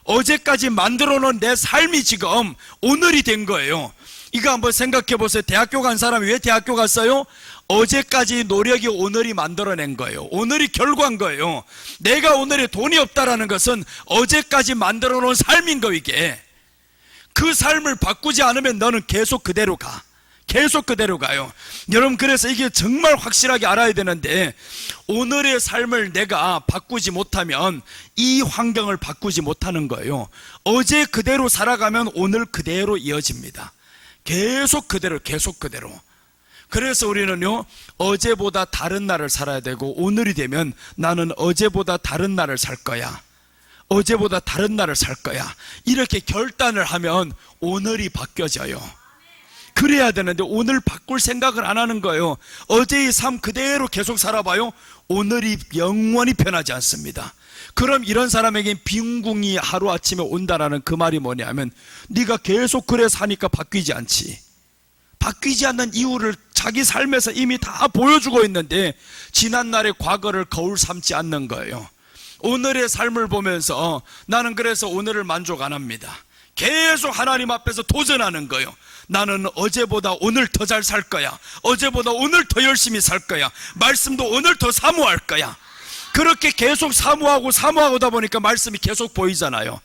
어제까지 만들어 놓은 내 삶이 지금 오늘이 된 거예요. 이거 한번 생각해 보세요. 대학교 간 사람이 왜 대학교 갔어요? 어제까지 노력이 오늘이 만들어낸 거예요. 오늘이 결과인 거예요. 내가 오늘에 돈이 없다라는 것은 어제까지 만들어 놓은 삶인 거. 이게 그 삶을 바꾸지 않으면 너는 계속 그대로 가. 계속 그대로 가요. 여러분, 그래서 이게 정말 확실하게 알아야 되는데, 오늘의 삶을 내가 바꾸지 못하면 이 환경을 바꾸지 못하는 거예요. 어제 그대로 살아가면 오늘 그대로 이어집니다. 계속 그대로. 그래서 우리는요, 어제보다 다른 날을 살아야 되고, 오늘이 되면 나는 어제보다 다른 날을 살 거야. 어제보다 다른 날을 살 거야. 이렇게 결단을 하면 오늘이 바뀌어져요. 그래야 되는데 오늘 바꿀 생각을 안 하는 거예요. 어제의 삶 그대로 계속 살아봐요. 오늘이 영원히 변하지 않습니다. 그럼 이런 사람에겐 빈궁이 하루아침에 온다라는 그 말이 뭐냐면, 네가 계속 그래 사니까 바뀌지 않지. 바뀌지 않는 이유를 자기 삶에서 이미 다 보여주고 있는데 지난날의 과거를 거울 삼지 않는 거예요. 오늘의 삶을 보면서 나는 그래서 오늘을 만족 안 합니다. 계속 하나님 앞에서 도전하는 거예요. 나는 어제보다 오늘 더 잘 살 거야. 어제보다 오늘 더 열심히 살 거야. 말씀도 오늘 더 사모할 거야. 그렇게 계속 사모하다 보니까 말씀이 계속 보이잖아요.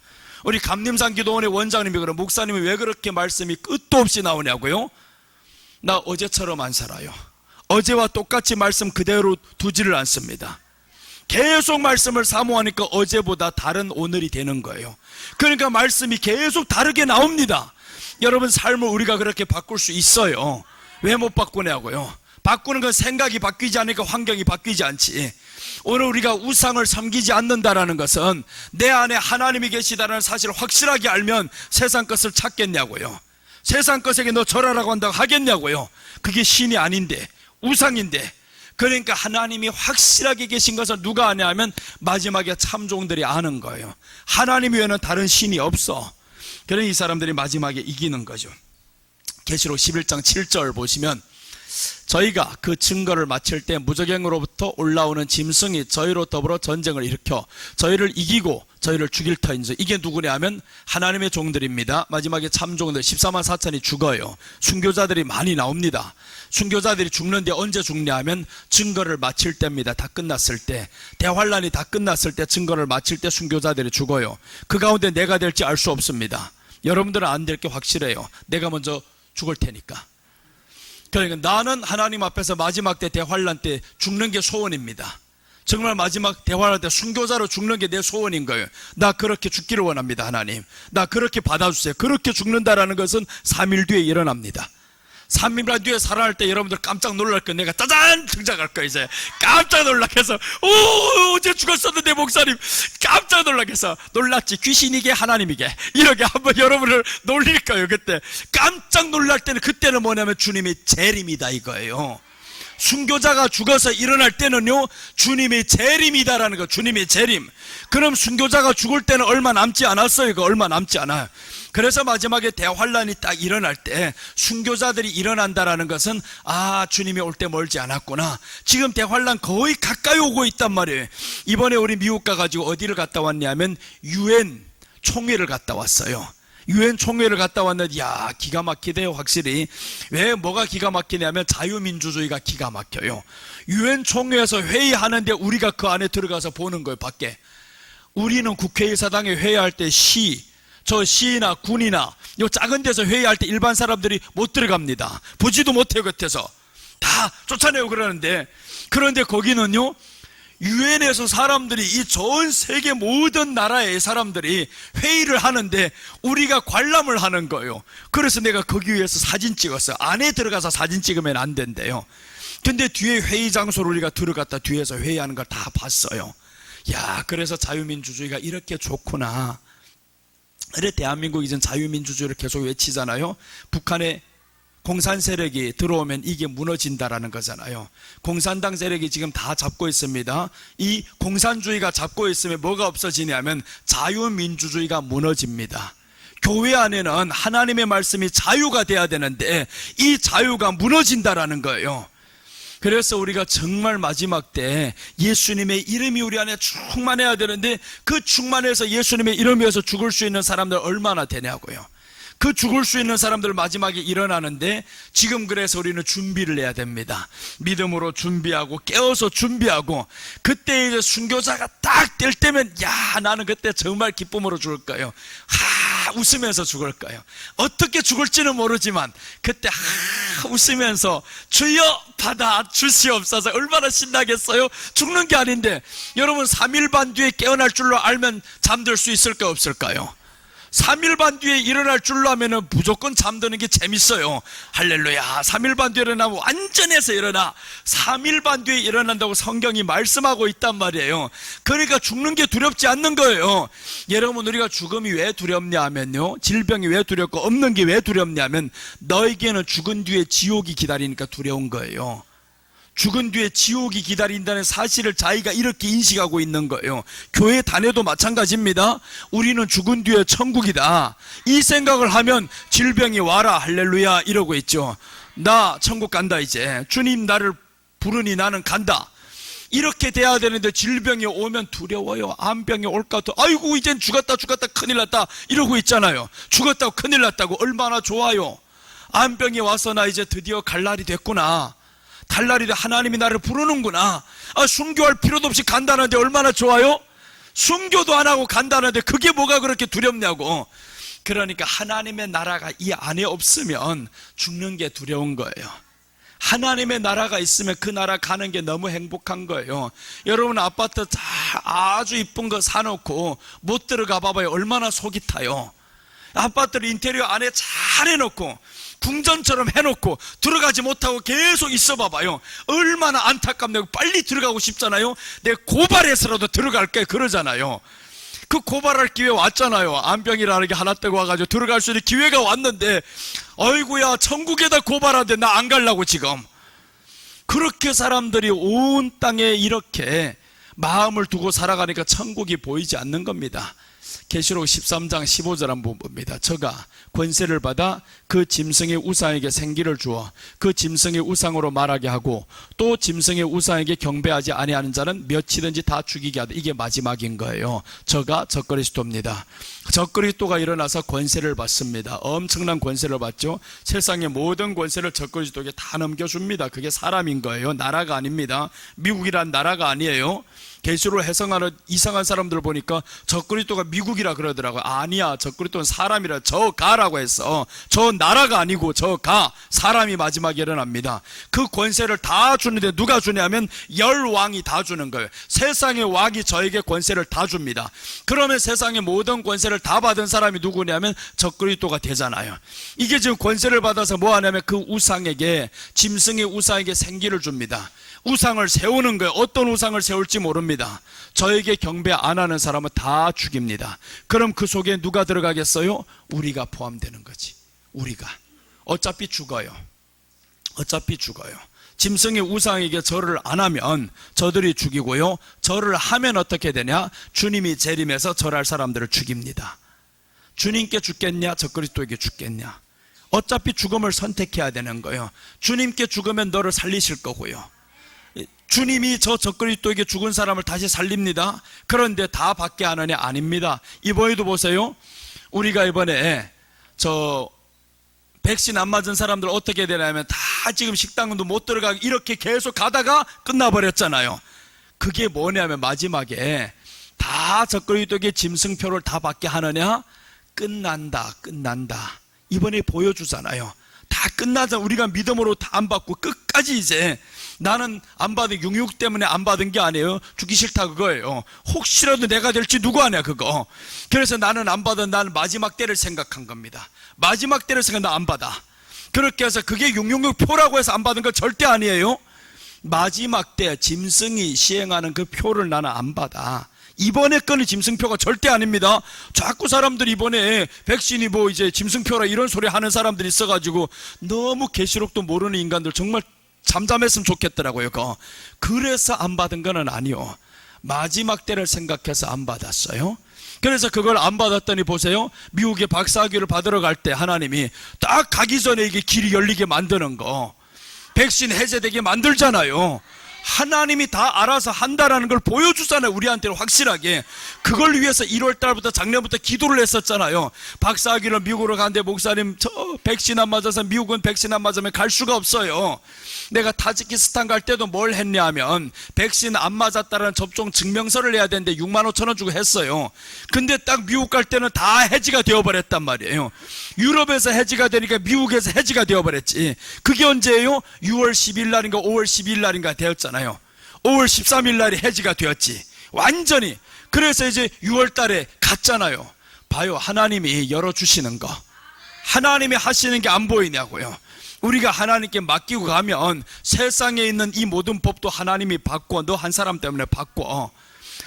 우리 감림산 기도원의 원장님이 그래, 목사님이 왜 그렇게 말씀이 끝도 없이 나오냐고요? 나 어제처럼 안 살아요. 어제와 똑같이 말씀 그대로 두지를 않습니다. 계속 말씀을 사모하니까 어제보다 다른 오늘이 되는 거예요. 그러니까 말씀이 계속 다르게 나옵니다. 여러분, 삶을 우리가 그렇게 바꿀 수 있어요. 왜 못 바꾸냐고요? 바꾸는 건 생각이 바뀌지 않으니까 환경이 바뀌지 않지. 오늘 우리가 우상을 섬기지 않는다라는 것은 내 안에 하나님이 계시다는 사실을 확실하게 알면 세상 것을 찾겠냐고요. 세상 것에게 너 절하라고 한다고 하겠냐고요. 그게 신이 아닌데, 우상인데. 그러니까 하나님이 확실하게 계신 것을 누가 아냐 하면 마지막에 참종들이 아는 거예요. 하나님 외에는 다른 신이 없어. 그러니 이 사람들이 마지막에 이기는 거죠. 계시록 11장 7절 보시면 저희가 그 증거를 마칠 때 무저갱으로부터 올라오는 짐승이 저희로 더불어 전쟁을 일으켜 저희를 이기고 저희를 죽일 터인지. 이게 누구냐 하면 하나님의 종들입니다. 마지막에 참종들 14만 4천이 죽어요. 순교자들이 많이 나옵니다. 순교자들이 죽는데 언제 죽냐 하면 증거를 마칠 때입니다. 다 끝났을 때, 대환란이 다 끝났을 때, 증거를 마칠 때 순교자들이 죽어요. 그 가운데 내가 될지 알 수 없습니다. 여러분들은 안 될 게 확실해요. 내가 먼저 죽을 테니까. 그러니까 나는 하나님 앞에서 마지막 때, 대환란 때 죽는 게 소원입니다. 정말 마지막 대환란 때 순교자로 죽는 게 내 소원인 거예요. 나 그렇게 죽기를 원합니다. 하나님, 나 그렇게 받아주세요. 그렇게 죽는다라는 것은 3일 뒤에 일어납니다. 3일 뒤에 살아날 때 여러분들 깜짝 놀랄 거예요. 내가 짜잔 등장할 거예요. 이제 깜짝 놀라해서 어제 죽었었는데 목사님, 깜짝 놀라해서 놀랐지. 귀신이게 하나님이게 이렇게 한번 여러분을 놀릴 거예요. 그때 깜짝 놀랄 때는, 그때는 뭐냐면 주님이 재림이다 이거예요. 순교자가 죽어서 일어날 때는요, 주님이 재림이다라는 거. 주님이 재림. 그럼 순교자가 죽을 때는 얼마 남지 않았어요. 이거 얼마 남지 않아요. 그래서 마지막에 대환란이 딱 일어날 때 순교자들이 일어난다라는 것은 주님이 올 때 멀지 않았구나. 지금 대환란 거의 가까이 오고 있단 말이에요. 이번에 우리 미국 가가지고 어디를 갔다 왔냐면 UN 총회를 갔다 왔어요. UN 총회를 갔다 왔는데 기가 막히대요. 확실히. 왜 뭐가 기가 막히냐면 자유민주주의가 기가 막혀요. UN 총회에서 회의하는데 우리가 그 안에 들어가서 보는 거예요. 밖에. 우리는 국회의사당에 회의할 때 시나 군이나 요 작은 데서 회의할 때 일반 사람들이 못 들어갑니다. 보지도 못해요. 겉에서 다 쫓아내고 그러는데, 그런데 거기는요, 유엔에서 사람들이, 이 전 세계 모든 나라의 사람들이 회의를 하는데 우리가 관람을 하는 거예요. 그래서 내가 거기 위해서 사진 찍었어요. 안에 들어가서 사진 찍으면 안 된대요. 근데 뒤에 회의 장소로 우리가 들어갔다 뒤에서 회의하는 걸 다 봤어요. 그래서 자유민주주의가 이렇게 좋구나. 그래 대한민국이 이제 자유민주주의를 계속 외치잖아요. 북한의 공산 세력이 들어오면 이게 무너진다라는 거잖아요. 공산당 세력이 지금 다 잡고 있습니다. 이 공산주의가 잡고 있으면 뭐가 없어지냐면 자유민주주의가 무너집니다. 교회 안에는 하나님의 말씀이 자유가 돼야 되는데 이 자유가 무너진다라는 거예요. 그래서 우리가 정말 마지막 때 예수님의 이름이 우리 안에 충만해야 되는데, 그 충만해서 예수님의 이름에서 죽을 수 있는 사람들 얼마나 되냐고요. 그 죽을 수 있는 사람들 마지막에 일어나는데, 지금 그래서 우리는 준비를 해야 됩니다. 믿음으로 준비하고 깨어서 준비하고, 그때 이제 순교자가 딱 될 때면 나는 그때 정말 기쁨으로 죽을 거예요. 웃으면서 죽을 거예요. 어떻게 죽을지는 모르지만 그때 웃으면서 주여 받아 주시옵소서. 얼마나 신나겠어요. 죽는 게 아닌데. 여러분 3일 반 뒤에 깨어날 줄로 알면 잠들 수 있을까 없을까요? 3일 반 뒤에 일어날 줄로 하면은 무조건 잠드는 게 재밌어요. 할렐루야. 3일 반 뒤에 일어나면 완전해서 일어나. 3일 반 뒤에 일어난다고 성경이 말씀하고 있단 말이에요. 그러니까 죽는 게 두렵지 않는 거예요. 여러분, 우리가 죽음이 왜 두렵냐 하면요, 질병이 왜 두렵고 없는 게 왜 두렵냐면 너에게는 죽은 뒤에 지옥이 기다리니까 두려운 거예요. 죽은 뒤에 지옥이 기다린다는 사실을 자기가 이렇게 인식하고 있는 거예요. 교회 다녀도 마찬가지입니다. 우리는 죽은 뒤에 천국이다, 이 생각을 하면 질병이 와라 할렐루야 이러고 있죠. 나 천국 간다, 이제 주님 나를 부르니 나는 간다, 이렇게 돼야 되는데 질병이 오면 두려워요. 암병이 올까 또 아이고 이젠 죽었다 큰일 났다 이러고 있잖아요. 죽었다고 큰일 났다고 얼마나 좋아요. 암병이 와서 나 이제 드디어 갈 날이 됐구나, 갈 날이 돼, 하나님이 나를 부르는구나. 순교할 필요도 없이 간다는데 얼마나 좋아요. 순교도 안 하고 간다는데 그게 뭐가 그렇게 두렵냐고. 그러니까 하나님의 나라가 이 안에 없으면 죽는 게 두려운 거예요. 하나님의 나라가 있으면 그 나라 가는 게 너무 행복한 거예요. 여러분 아파트 아주 이쁜 거 사놓고 못 들어가 봐봐요. 얼마나 속이 타요. 아파트를 인테리어 안에 잘 해놓고 궁전처럼 해놓고 들어가지 못하고 계속 있어 봐봐요. 얼마나 안타깝냐고. 빨리 들어가고 싶잖아요. 내가 고발해서라도 들어갈게 그러잖아요. 그 고발할 기회 왔잖아요. 안병이라는 게 하나 떼고 와가지고 들어갈 수 있는 기회가 왔는데, 어이구야, 천국에다 고발하는데 나 안 가려고 지금. 그렇게 사람들이 온 땅에 이렇게 마음을 두고 살아가니까 천국이 보이지 않는 겁니다. 계시록 13장 15절 한번 봅니다. 저가 권세를 받아 그 짐승의 우상에게 생기를 주어 그 짐승의 우상으로 말하게 하고 또 짐승의 우상에게 경배하지 아니하는 자는 몇이든지 다 죽이게 하되, 이게 마지막인 거예요. 저가 적그리스도입니다. 적그리스도가 일어나서 권세를 받습니다. 엄청난 권세를 받죠. 세상의 모든 권세를 적그리스도에게 다 넘겨줍니다. 그게 사람인 거예요. 나라가 아닙니다. 미국이란 나라가 아니에요. 계시로 해석하는 이상한 사람들 보니까 적그리스도가 미국이라 그러더라고요. 아니야, 적그리스도는 사람이라. 저 가라고 했어. 저 나라가 아니고 저 가, 사람이 마지막에 일어납니다. 그 권세를 다 주는데 누가 주냐면 열왕이 다 주는 거예요. 세상의 왕이 저에게 권세를 다 줍니다. 그러면 세상의 모든 권세를 다 받은 사람이 누구냐면 적그리스도가 되잖아요. 이게 지금 권세를 받아서 뭐 하냐면 그 우상에게, 짐승의 우상에게 생기를 줍니다. 우상을 세우는 거예요. 어떤 우상을 세울지 모릅니다. 저에게 경배 안 하는 사람은 다 죽입니다. 그럼 그 속에 누가 들어가겠어요? 우리가 포함되는 거지. 우리가 어차피 죽어요. 어차피 죽어요. 짐승의 우상에게 절을 안 하면 저들이 죽이고요, 절을 하면 어떻게 되냐? 주님이 재림해서 절할 사람들을 죽입니다. 주님께 죽겠냐, 적그리스도에게 죽겠냐? 어차피 죽음을 선택해야 되는 거예요. 주님께 죽으면 너를 살리실 거고요, 주님이 저 적그리스도에게 죽은 사람을 다시 살립니다. 그런데 다 받게 하느냐? 아닙니다. 이번에도 보세요. 우리가 이번에 저 백신 안 맞은 사람들 어떻게 되냐면 다 지금 식당도 못 들어가고 이렇게 계속 가다가 끝나버렸잖아요. 그게 뭐냐면 마지막에 다 적그리스도에게 짐승표를 다 받게 하느냐? 끝난다, 끝난다. 이번에 보여주잖아요. 다 끝나자. 우리가 믿음으로 다 안 받고 끝까지 이제 나는 안 받은, 66 때문에 안 받은 게 아니에요. 죽기 싫다 그거예요. 혹시라도 내가 될지 누구 아냐 그거. 그래서 나는 안 받은, 나는 마지막 때를 생각한 겁니다. 마지막 때를 생각, 나 안 받아. 그렇게 해서 그게 666 표라고 해서 안 받은 거 절대 아니에요. 마지막 때 짐승이 시행하는 그 표를 나는 안 받아. 이번에 거는 짐승표가 절대 아닙니다. 자꾸 사람들이 이번에 백신이 뭐 이제 짐승표라 이런 소리 하는 사람들이 있어가지고 너무 계시록도 모르는 인간들 정말 잠잠했으면 좋겠더라고요. 그래서 안 받은 거는 아니요. 마지막 때를 생각해서 안 받았어요. 그래서 그걸 안 받았더니 보세요. 미국에 박사학위를 받으러 갈 때 하나님이 딱 가기 전에 이게 길이 열리게 만드는 거, 백신 해제되게 만들잖아요. 하나님이 다 알아서 한다라는 걸 보여주잖아요. 우리한테는 확실하게. 그걸 위해서 1월 달부터 작년부터 기도를 했었잖아요. 박사학위로 미국으로 가는데 목사님 저 백신 안 맞아서, 미국은 백신 안 맞으면 갈 수가 없어요. 내가 타지키스탄 갈 때도 뭘 했냐면 백신 안 맞았다라는 접종 증명서를 내야 되는데 6만 5천 원 주고 했어요. 근데 딱 미국 갈 때는 다 해지가 되어버렸단 말이에요. 유럽에서 해지가 되니까 미국에서 해지가 되어버렸지. 그게 언제예요? 6월 10일 날인가 5월 12일 날인가 되었잖아요. 5월 13일 날이 해지가 되었지. 완전히. 그래서 이제 6월 달에 갔잖아요. 봐요. 하나님이 열어주시는 거, 하나님이 하시는 게 안 보이냐고요. 우리가 하나님께 맡기고 가면 세상에 있는 이 모든 법도 하나님이 바꿔. 너 한 사람 때문에 바꿔.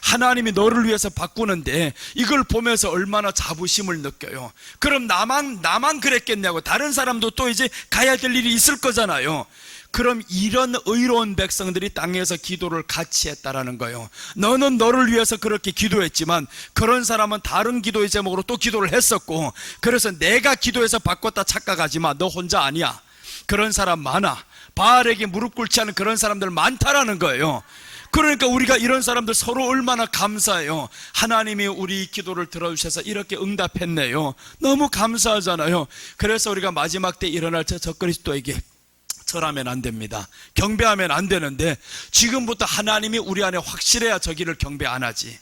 하나님이 너를 위해서 바꾸는데 이걸 보면서 얼마나 자부심을 느껴요. 그럼 나만 그랬겠냐고. 다른 사람도 또 이제 가야 될 일이 있을 거잖아요. 그럼 이런 의로운 백성들이 땅에서 기도를 같이 했다라는 거예요. 너는 너를 위해서 그렇게 기도했지만 그런 사람은 다른 기도의 제목으로 또 기도를 했었고, 그래서 내가 기도해서 바꿨다 착각하지 마. 너 혼자 아니야. 그런 사람 많아. 바알에게 무릎 꿇지 않은 그런 사람들 많다라는 거예요. 그러니까 우리가 이런 사람들 서로 얼마나 감사해요. 하나님이 우리 기도를 들어주셔서 이렇게 응답했네요. 너무 감사하잖아요. 그래서 우리가 마지막 때 일어날 저 적그리스도에게 절하면 안 됩니다. 경배하면 안 되는데 지금부터 하나님이 우리 안에 확실해야 저기를 경배 안 하지.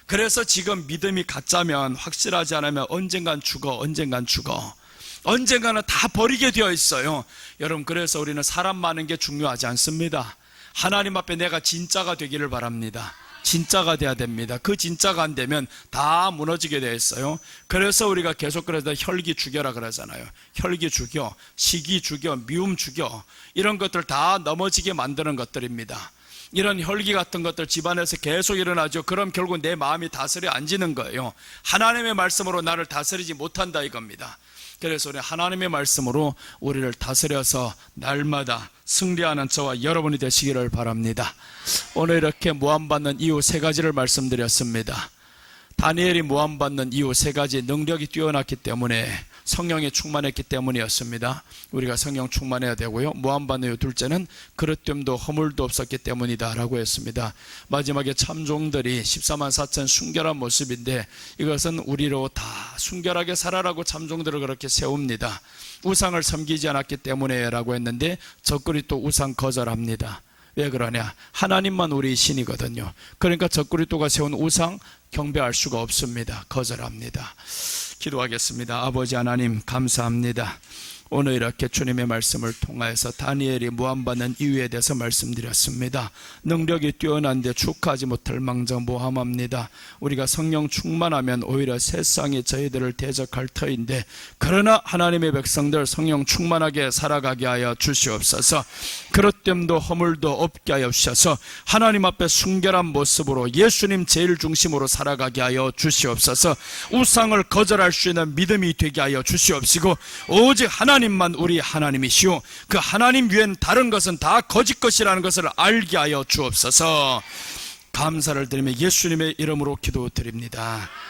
그래서 지금 믿음이 가짜면, 확실하지 않으면 언젠간 죽어. 언젠간 죽어. 언젠가는 다 버리게 되어 있어요. 여러분, 그래서 우리는 사람 많은 게 중요하지 않습니다. 하나님 앞에 내가 진짜가 되기를 바랍니다. 진짜가 돼야 됩니다. 그 진짜가 안 되면 다 무너지게 되어 있어요. 그래서 우리가 계속 그래서 혈기 죽여라 그러잖아요. 혈기 죽여, 시기 죽여, 미움 죽여, 이런 것들 다 넘어지게 만드는 것들입니다. 이런 혈기 같은 것들 집안에서 계속 일어나죠. 그럼 결국 내 마음이 다스려 앉는 거예요. 하나님의 말씀으로 나를 다스리지 못한다 이겁니다. 그래서 우리 하나님의 말씀으로 우리를 다스려서 날마다 승리하는 저와 여러분이 되시기를 바랍니다. 오늘 이렇게 모함받는 이유 3가지를 말씀드렸습니다. 다니엘이 모함받는 이유 3가지, 능력이 뛰어났기 때문에, 성령에 충만했기 때문이었습니다. 우리가 성령 충만해야 되고요. 모함받는 이유 둘째는 그릇됨도 허물도 없었기 때문이다 라고 했습니다. 마지막에 참종들이 14만 4천 순결한 모습인데, 이것은 우리로 다 순결하게 살아라고 참종들을 그렇게 세웁니다. 우상을 섬기지 않았기 때문에 라고 했는데, 적그리 또 우상 거절합니다. 왜 그러냐? 하나님만 우리 신이거든요. 그러니까 적그리스도가 세운 우상 경배할 수가 없습니다. 거절합니다. 기도하겠습니다. 아버지 하나님 감사합니다. 오늘 이렇게 주님의 말씀을 통하여서 다니엘이 모함받는 이유에 대해서 말씀드렸습니다. 능력이 뛰어난데 축하하지 못할 망정 모함합니다. 우리가 성령 충만하면 오히려 세상이 저희들을 대적할 터인데, 그러나 하나님의 백성들 성령 충만하게 살아가게 하여 주시옵소서. 그릇됨도 허물도 없게 하여 주셔서 하나님 앞에 순결한 모습으로 예수님 제일 중심으로 살아가게 하여 주시옵소서. 우상을 거절할 수 있는 믿음이 되게 하여 주시옵시고, 오직 하나님만 우리 하나님이시오, 그 하나님 외엔 다른 것은 다 거짓 것이라는 것을 알게 하여 주옵소서. 감사를 드리며 예수님의 이름으로 기도드립니다.